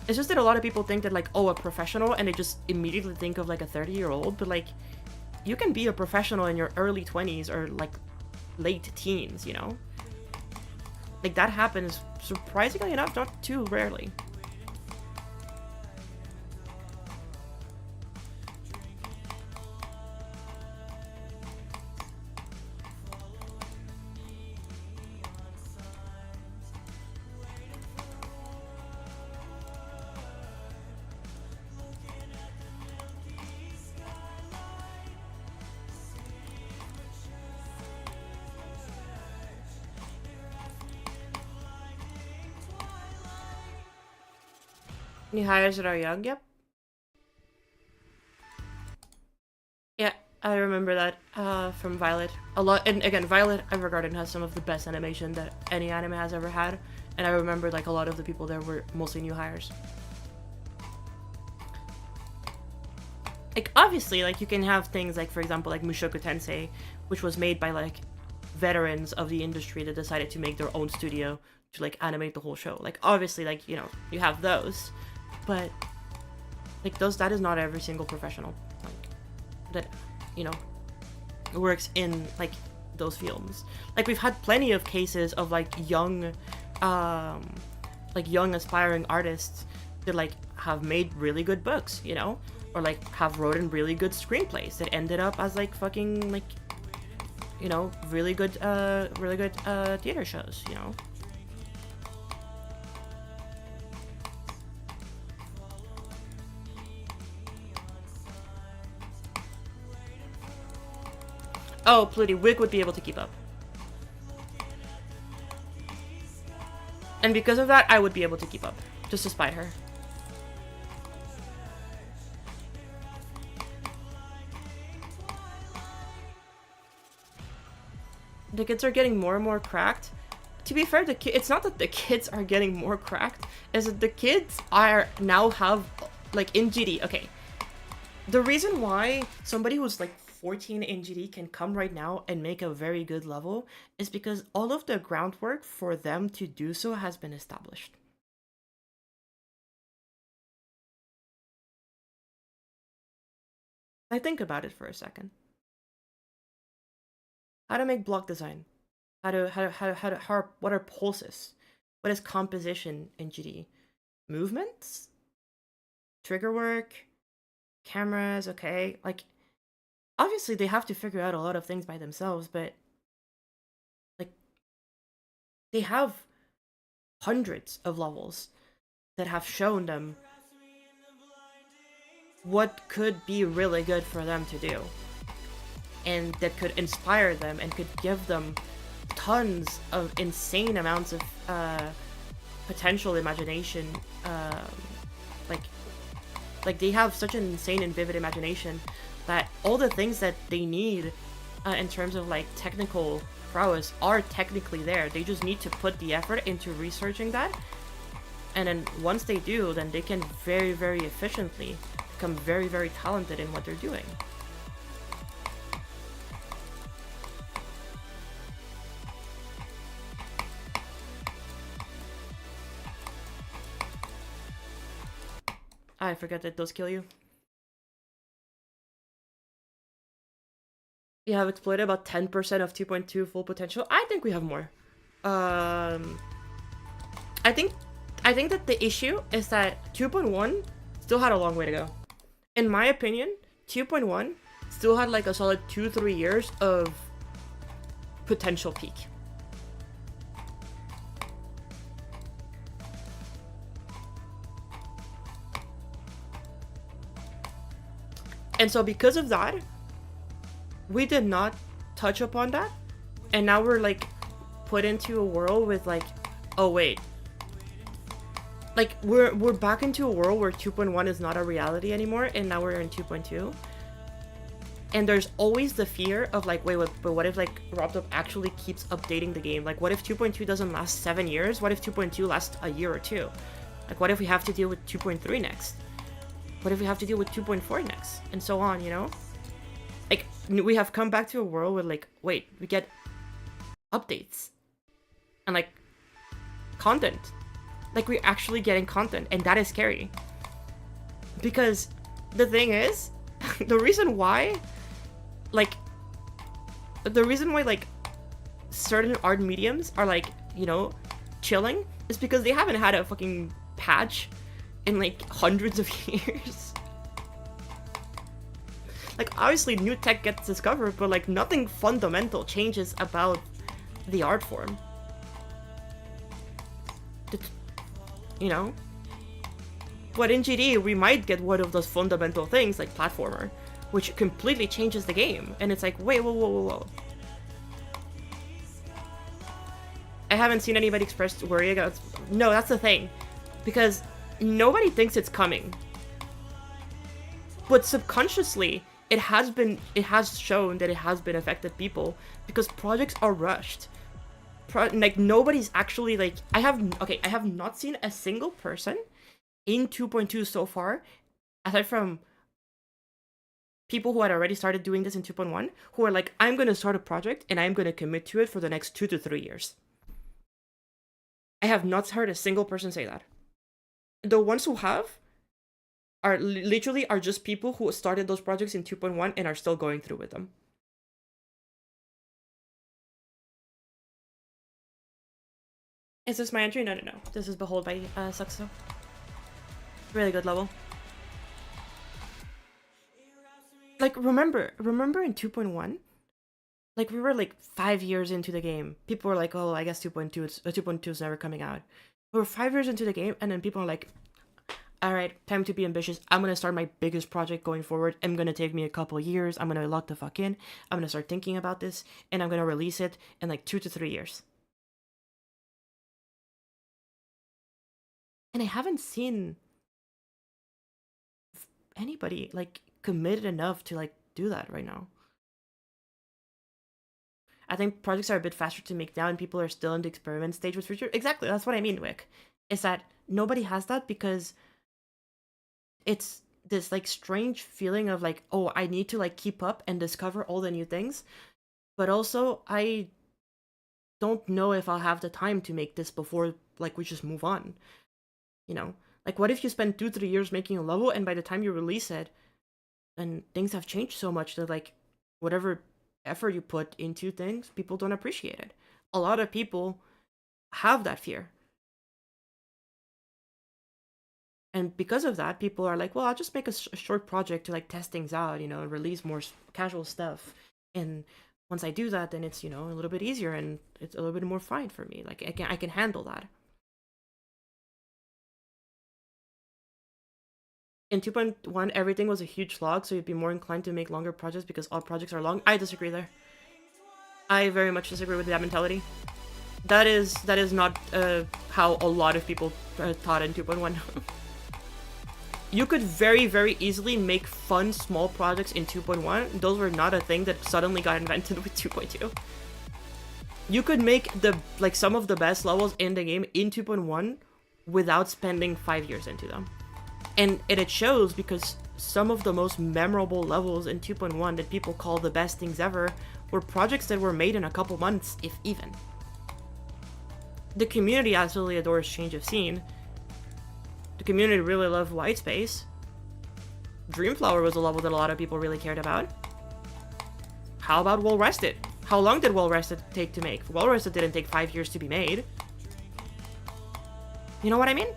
[SPEAKER 2] It's just that a lot of people think that like, oh, a professional, and they just immediately think of like a 30-year-old, but like, you can be a professional in your early 20s or like late teens, you know? Like, that happens, surprisingly enough, not too rarely. New hires that are young, yep. Yeah, I remember that from Violet. A lot, and again, Violet Evergarden has some of the best animation that any anime has ever had, and I remember like a lot of the people there were mostly new hires. Like, obviously, like, you can have things like, for example, like Mushoku Tensei, which was made by like veterans of the industry that decided to make their own studio to like animate the whole show. Like, obviously, like, you know, you have those, but like that is not every single professional like that, you know, works in like those fields. Like, we've had plenty of cases of like young aspiring artists that like have made really good books, you know, or like have written really good screenplays that ended up as like fucking like, you know, really good theater shows, you know. Oh, Pluty, Wig would be able to keep up. And because of that, I would be able to keep up, just to spite her. The kids are getting more and more cracked. To be fair, it's not that the kids are getting more cracked, it's that the kids are now have, like, in GD, okay. The reason why somebody who's like 14 in GD can come right now and make a very good level is because all of the groundwork for them to do so has been established. I think about it for a second. How to make block design? What are pulses? What is composition in GD? Movements, trigger work, cameras, okay? Like, obviously they have to figure out a lot of things by themselves, but like, they have hundreds of levels that have shown them what could be really good for them to do, and that could inspire them and could give them tons of insane amounts of potential imagination. Like like they have such an insane and vivid imagination that all the things that they need in terms of like technical prowess are technically there. They just need to put the effort into researching that, and then once they do, then they can very, very efficiently become very, very talented in what they're doing. I forget that those kill you. We have exploited about 10% of 2.2 full potential. I think we have more. I think that the issue is that 2.1 still had a long way to go. In my opinion, 2.1 still had like a solid 2-3 years of potential peak. And so because of that, we did not touch upon that. And now we're like put into a world with like, oh wait. Like we're back into a world where 2.1 is not a reality anymore, and now we're in 2.2. And there's always the fear of like, wait, but what if like RobDub actually keeps updating the game? Like what if 2.2 doesn't last 7 years? What if 2.2 lasts a year or two? Like what if we have to deal with 2.3 next? What if we have to deal with 2.4 next? And so on, you know? Like, we have come back to a world where, like, wait, we get updates. And, like, content. Like, we're actually getting content. And that is scary. Because the thing is, the reason why, like, certain art mediums are, like, you know, chilling is because they haven't had a fucking patch in like hundreds of years. Like obviously new tech gets discovered, but like nothing fundamental changes about the art form. You know? But in GD we might get one of those fundamental things like platformer, which completely changes the game. And it's like, wait, whoa. I haven't seen anybody express worry about. No, that's the thing. Because nobody thinks it's coming. But subconsciously, it has shown that it has been affected people because projects are rushed. Like nobody's actually like I have not seen a single person in 2.2 so far, aside from people who had already started doing this in 2.1, who are like, I'm gonna start a project and I'm gonna commit to it for the next 2 to 3 years. I have not heard a single person say that. The ones who have are literally just people who started those projects in 2.1 and are still going through with them. Is this my entry? No. This is Behold by Suxo. Really good level. Like, remember in 2.1? Like, we were like 5 years into the game. People were like, oh, I guess 2.2 is never coming out. We were 5 years into the game, and then people are like, alright, time to be ambitious. I'm gonna start my biggest project going forward. I'm gonna take me a couple years. I'm gonna lock the fuck in. I'm gonna start thinking about this, and I'm gonna release it in like 2 to 3 years. And I haven't seen anybody like committed enough to like do that right now. I think projects are a bit faster to make now, and people are still in the experiment stage with future. Exactly, that's what I mean, Wick. Is that nobody has that because it's this like strange feeling of like, oh, I need to like keep up and discover all the new things, but also I don't know if I'll have the time to make this before like we just move on. You know, like what if you spend 2-3 years making a level, and by the time you release it, and things have changed so much that like whatever effort you put into things, people don't appreciate it. A lot of people have that fear. And because of that, people are like, well, I'll just make a short project to like test things out, you know, and release more casual stuff. And once I do that, then it's, you know, a little bit easier and it's a little bit more fine for me. Like I can handle that. In 2.1, everything was a huge slog, so you'd be more inclined to make longer projects because all projects are long. I disagree there. I very much disagree with that mentality. That is not how a lot of people taught in 2.1. You could very, very easily make fun small projects in 2.1. Those were not a thing that suddenly got invented with 2.2. You could make some of the best levels in the game in 2.1 without spending 5 years into them. And it shows because some of the most memorable levels in 2.1 that people call the best things ever were projects that were made in a couple months, if even. The community absolutely adores change of scene. The community really loved white space. Dreamflower was a level that a lot of people really cared about. How about Well Rested? How long did Well Rested take to make? Well Rested didn't take 5 years to be made. You know what I mean?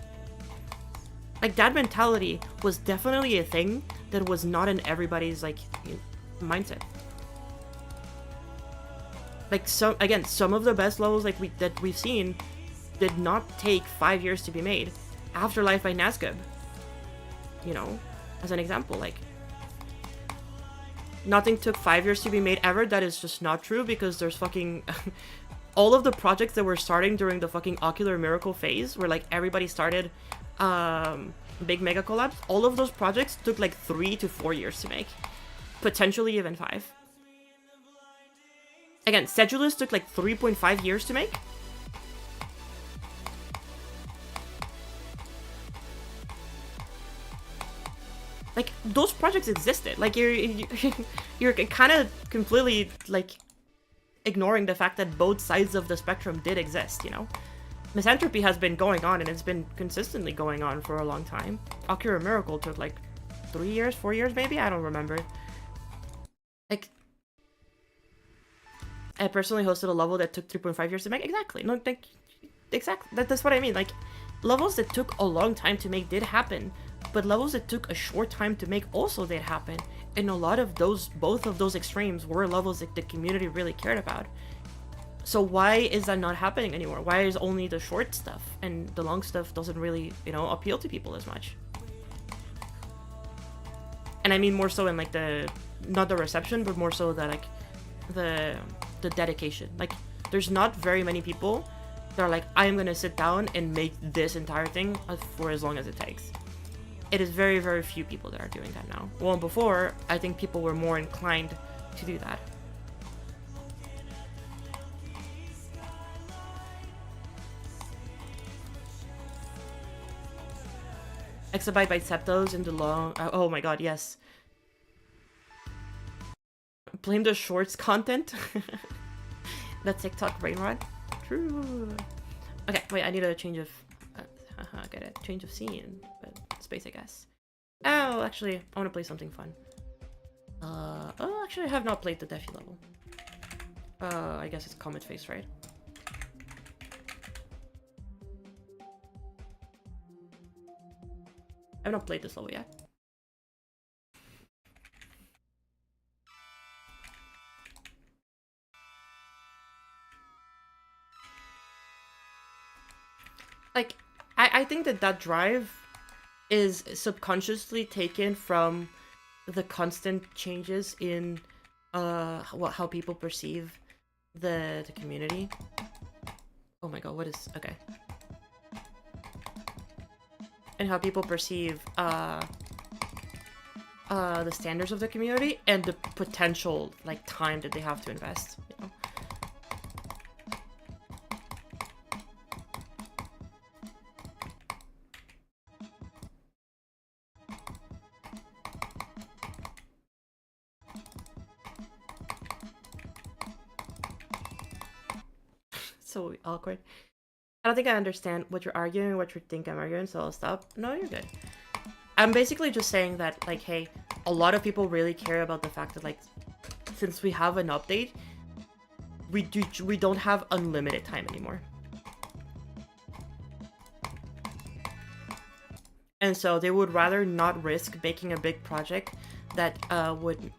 [SPEAKER 2] Like, that mentality was definitely a thing that was not in everybody's, like, mindset. Like, some of the best levels that we've seen did not take 5 years to be made. Afterlife by Nazgub, you know, as an example, like, nothing took 5 years to be made ever. That is just not true because there's fucking all of the projects that were starting during the fucking Ocular Miracle phase, where like everybody started big mega collabs. All of those projects took like 3 to 4 years to make, potentially even 5. Again, Sedulous took like 3.5 years to make. Like, those projects existed. Like, you're kind of completely, like, ignoring the fact that both sides of the spectrum did exist, you know? Misanthropy has been going on, and it's been consistently going on for a long time. Ocular Miracle took, like, 3 years, 4 years, maybe? I don't remember. Like, I personally hosted a level that took 3.5 years to make. Exactly. No, like, exactly. That's what I mean. Like, levels that took a long time to make did happen, but levels that took a short time to make also did happen. And a lot of those, both of those extremes were levels that the community really cared about. So why is that not happening anymore? Why is only the short stuff and the long stuff doesn't really, you know, appeal to people as much? And I mean more so in like not the reception, but more so like the dedication. Like, there's not very many people that are like, I am gonna sit down and make this entire thing for as long as it takes. It is very, very few people that are doing that now. Well, before, I think people were more inclined to do that. Exabyte by Septos in the long... oh my god, yes. Blame the shorts content. The TikTok brain rot. True. Okay, wait, I need a change of... get it. Change of scene. But space, I guess. Oh, actually, I want to play something fun. Oh, actually, I have not played the Defi level. I guess it's Comet Face, right? I've not played this level yet. Like, I think that drive is subconsciously taken from the constant changes in how people perceive the community. Oh my god, what is... okay. And how people perceive the standards of the community and the potential, like, time that they have to invest, you know? So awkward. I don't think I understand what you're arguing, what you think I'm arguing, so I'll stop. No, you're good. I'm basically just saying that, like, hey, a lot of people really care about the fact that, like, since we have an update, we don't have unlimited time anymore. And so they would rather not risk making a big project that would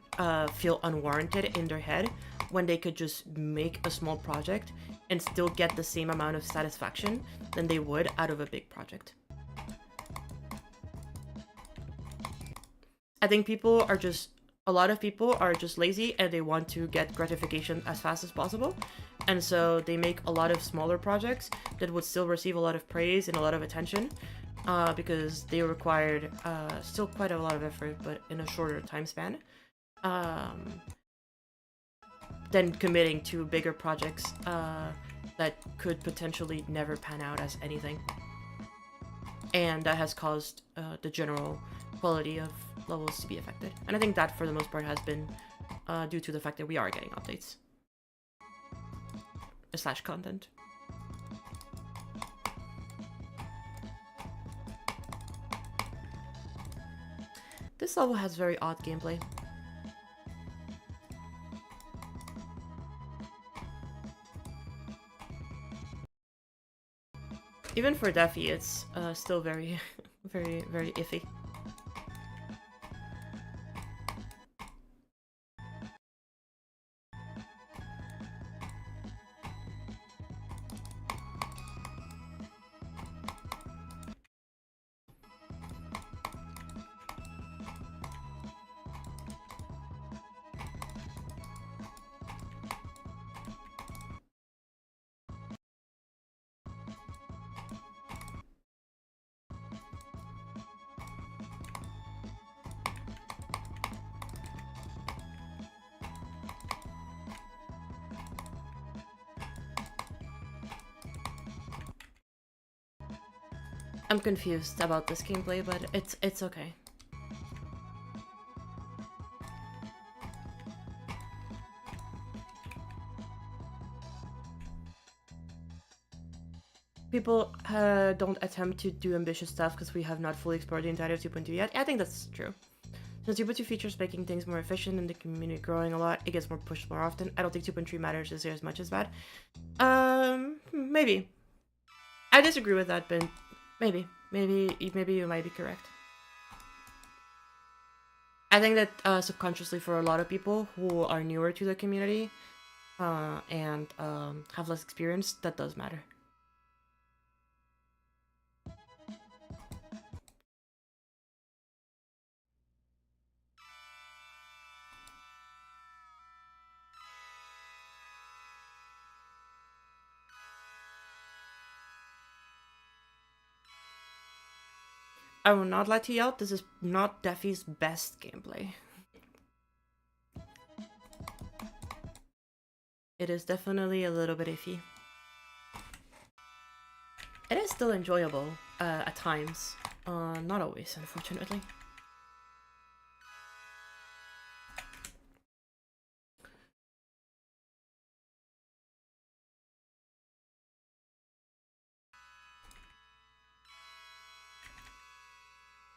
[SPEAKER 2] feel unwarranted in their head when they could just make a small project and still get the same amount of satisfaction than they would out of a big project. I think a lot of people are just lazy and they want to get gratification as fast as possible. And so they make a lot of smaller projects that would still receive a lot of praise and a lot of attention because they required still quite a lot of effort, but in a shorter time span. Than committing to bigger projects that could potentially never pan out as anything. And that has caused the general quality of levels to be affected. And I think that for the most part has been due to the fact that we are getting updates. / content. This level has very odd gameplay. Even for Defi, it's still very, very iffy. I'm confused about this gameplay, but it's okay. People don't attempt to do ambitious stuff because we have not fully explored the entirety of 2.2 yet. I think that's true. Since 2.2 features making things more efficient and the community growing a lot, it gets more pushed more often. I don't think 2.3 matters as much as that. Maybe. I disagree with that, but maybe you might be correct. I think that subconsciously for a lot of people who are newer to the community and have less experience, that does matter. I will not lie to you out, this is not Defi's best gameplay. It is definitely a little bit iffy. It is still enjoyable at times. Not always, unfortunately.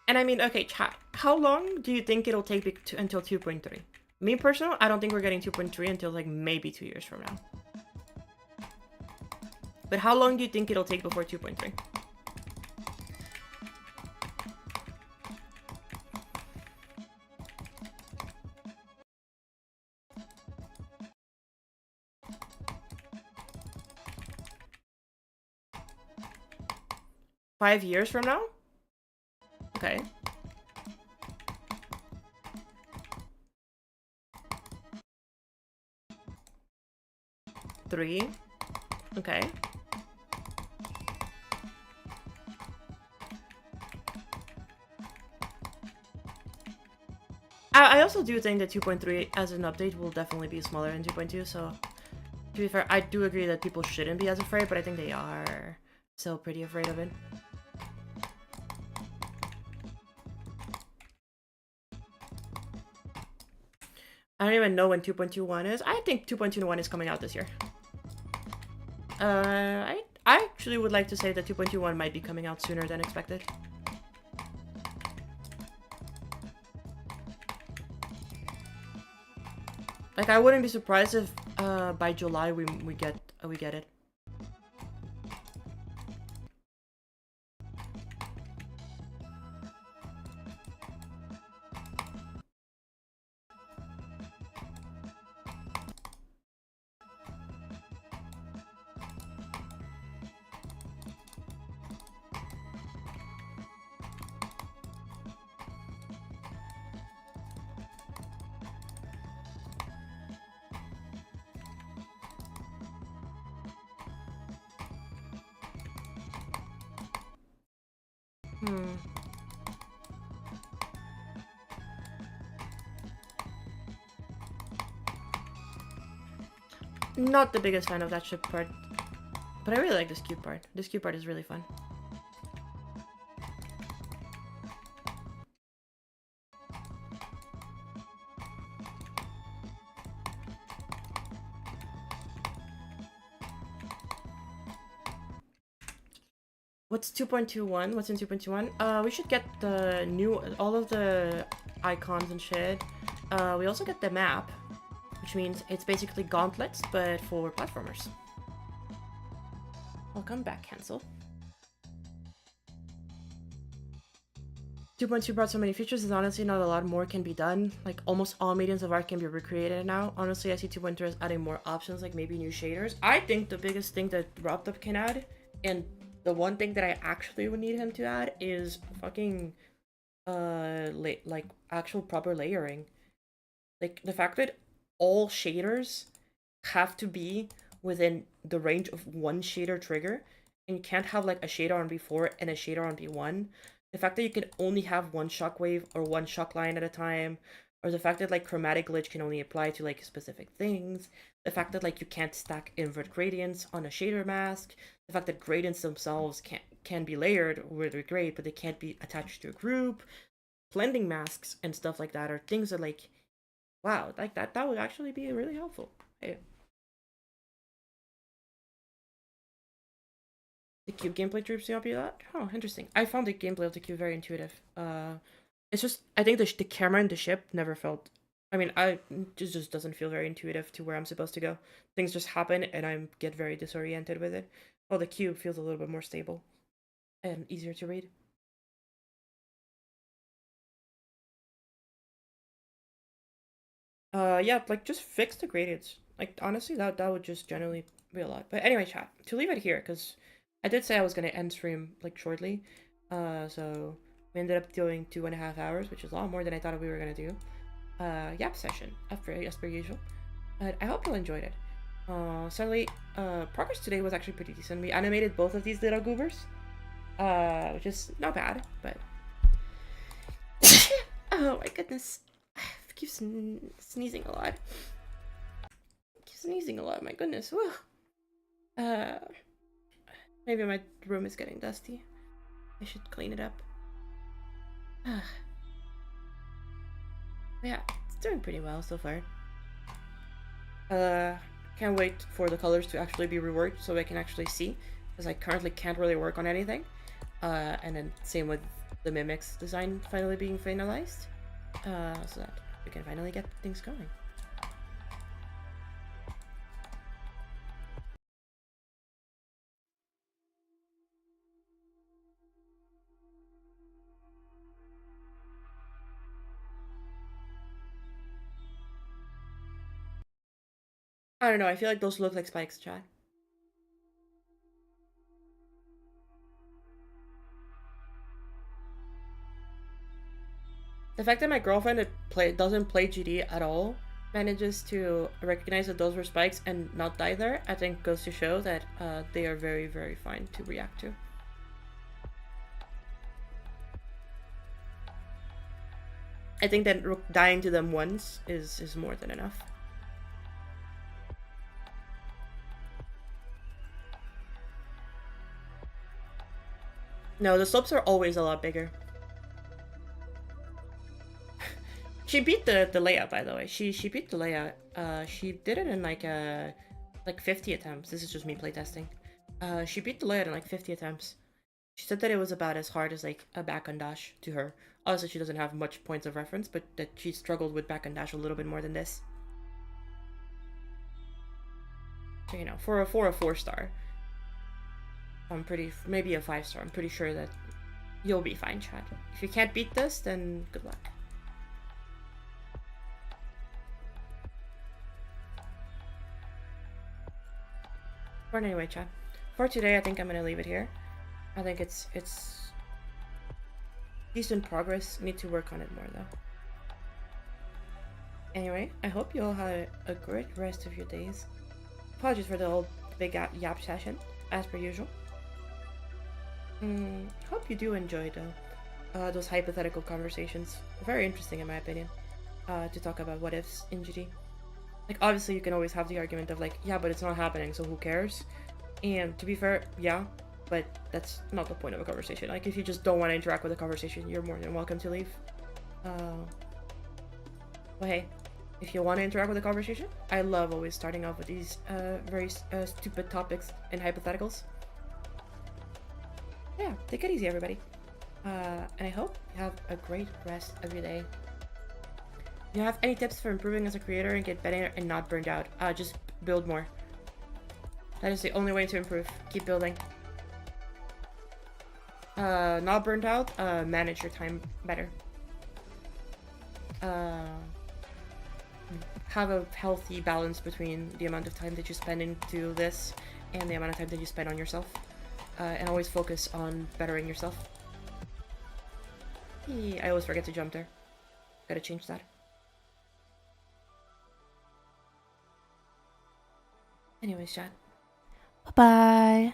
[SPEAKER 2] And I mean, okay, chat, how long do you think it'll take until 2.3? Me personally, I don't think we're getting 2.3 until like maybe 2 years from now. But how long do you think it'll take before 2.3? $5 years from now? Okay. Three. Okay. I also do think that 2.3 as an update will definitely be smaller than 2.2, so to be fair, I do agree that people shouldn't be as afraid, but I think they are still pretty afraid of it. I don't even know when 2.21 is. I think 2.21 is coming out this year. I actually would like to say that 2.21 might be coming out sooner than expected. Like, I wouldn't be surprised if by July we get it. Not the biggest fan of that ship part, but I really like this cube part. This cube part is really fun. What's 2.21? What's in 2.21? We should get the new, all of the icons and shit. We also get the map, which means it's basically Gauntlets, but for platformers. Welcome back, Hansel. 2.2 brought so many features, there's honestly not a lot more can be done. Like, almost all mediums of art can be recreated now. Honestly, I see 2.2 as adding more options, like maybe new shaders. I think the biggest thing that Wrapped Up can add, and the one thing that I actually would need him to add, is fucking, like, actual proper layering. Like, the fact that all shaders have to be within the range of one shader trigger, and you can't have, like, a shader on B4 and a shader on B1. The fact that you can only have one shockwave or one shock line at a time, or the fact that, like, chromatic glitch can only apply to, like, specific things, the fact that, like, you can't stack invert gradients on a shader mask, the fact that gradients themselves can be layered where they're great, but they can't be attached to a group, blending masks and stuff like that are things that, like, wow, like, that would actually be really helpful. Hey. The cube gameplay trips you up you that? Oh, interesting. I found the gameplay of the cube very intuitive. It's just, I think the camera and the ship never felt, I mean, it just doesn't feel very intuitive to where I'm supposed to go. Things just happen and I get very disoriented with it. Oh, the cube feels a little bit more stable and easier to read. Yeah, like, just fix the gradients. Like, honestly, that would just generally be a lot. But anyway, chat, to leave it here, because I did say I was going to end stream, like, shortly. So we ended up doing 2.5 hours, which is a lot more than I thought we were going to do. Yap session, as per usual. But I hope you enjoyed it. Sadly, progress today was actually pretty decent. We animated both of these little goobers, which is not bad, but... Oh my goodness. I keep sneezing a lot. My goodness. Whew. Maybe my room is getting dusty. I should clean it up. Yeah, it's doing pretty well so far. Can't wait for the colors to actually be reworked so I can actually see, because I currently can't really work on anything. And then same with the mimics design finally being finalized, so that we can finally get things going. I don't know, I feel like those look like spikes, chat. The fact that my girlfriend doesn't play GD at all manages to recognize that those were spikes and not die there, I think goes to show that they are very, very fine to react to. I think that dying to them once is more than enough. No, the slopes are always a lot bigger. She beat the layout, by the way. She beat the layout. She did it in like 50 attempts. This is just me playtesting. She beat the layout in like 50 attempts. She said that it was about as hard as like a back and dash to her. Obviously, she doesn't have much points of reference, but that she struggled with back and dash a little bit more than this. So, you know, for a 4-star, maybe a 5-star, I'm pretty sure that you'll be fine, chat. If you can't beat this, then good luck. But anyway, chat, for today, I think I'm gonna leave it here. I think it's decent progress. Need to work on it more though. Anyway, I hope you all have a great rest of your days. Apologies for the old big yap session, as per usual. Hope you do enjoy those hypothetical conversations. Very interesting in my opinion. To talk about what ifs in GD. Like obviously you can always have the argument of like, yeah, but it's not happening, so who cares? And to be fair, yeah, but that's not the point of a conversation. Like if you just don't want to interact with the conversation, you're more than welcome to leave. But hey, if you want to interact with the conversation, I love always starting off with these very stupid topics and hypotheticals. Yeah, take it easy, everybody. And I hope you have a great rest of your day. If you have any tips for improving as a creator and get better and not burned out, just build more. That is the only way to improve. Keep building. Not burned out, manage your time better. Have a healthy balance between the amount of time that you spend into this and the amount of time that you spend on yourself. And always focus on bettering yourself. I always forget to jump there. Gotta change that. Anyways, chat. Bye-bye.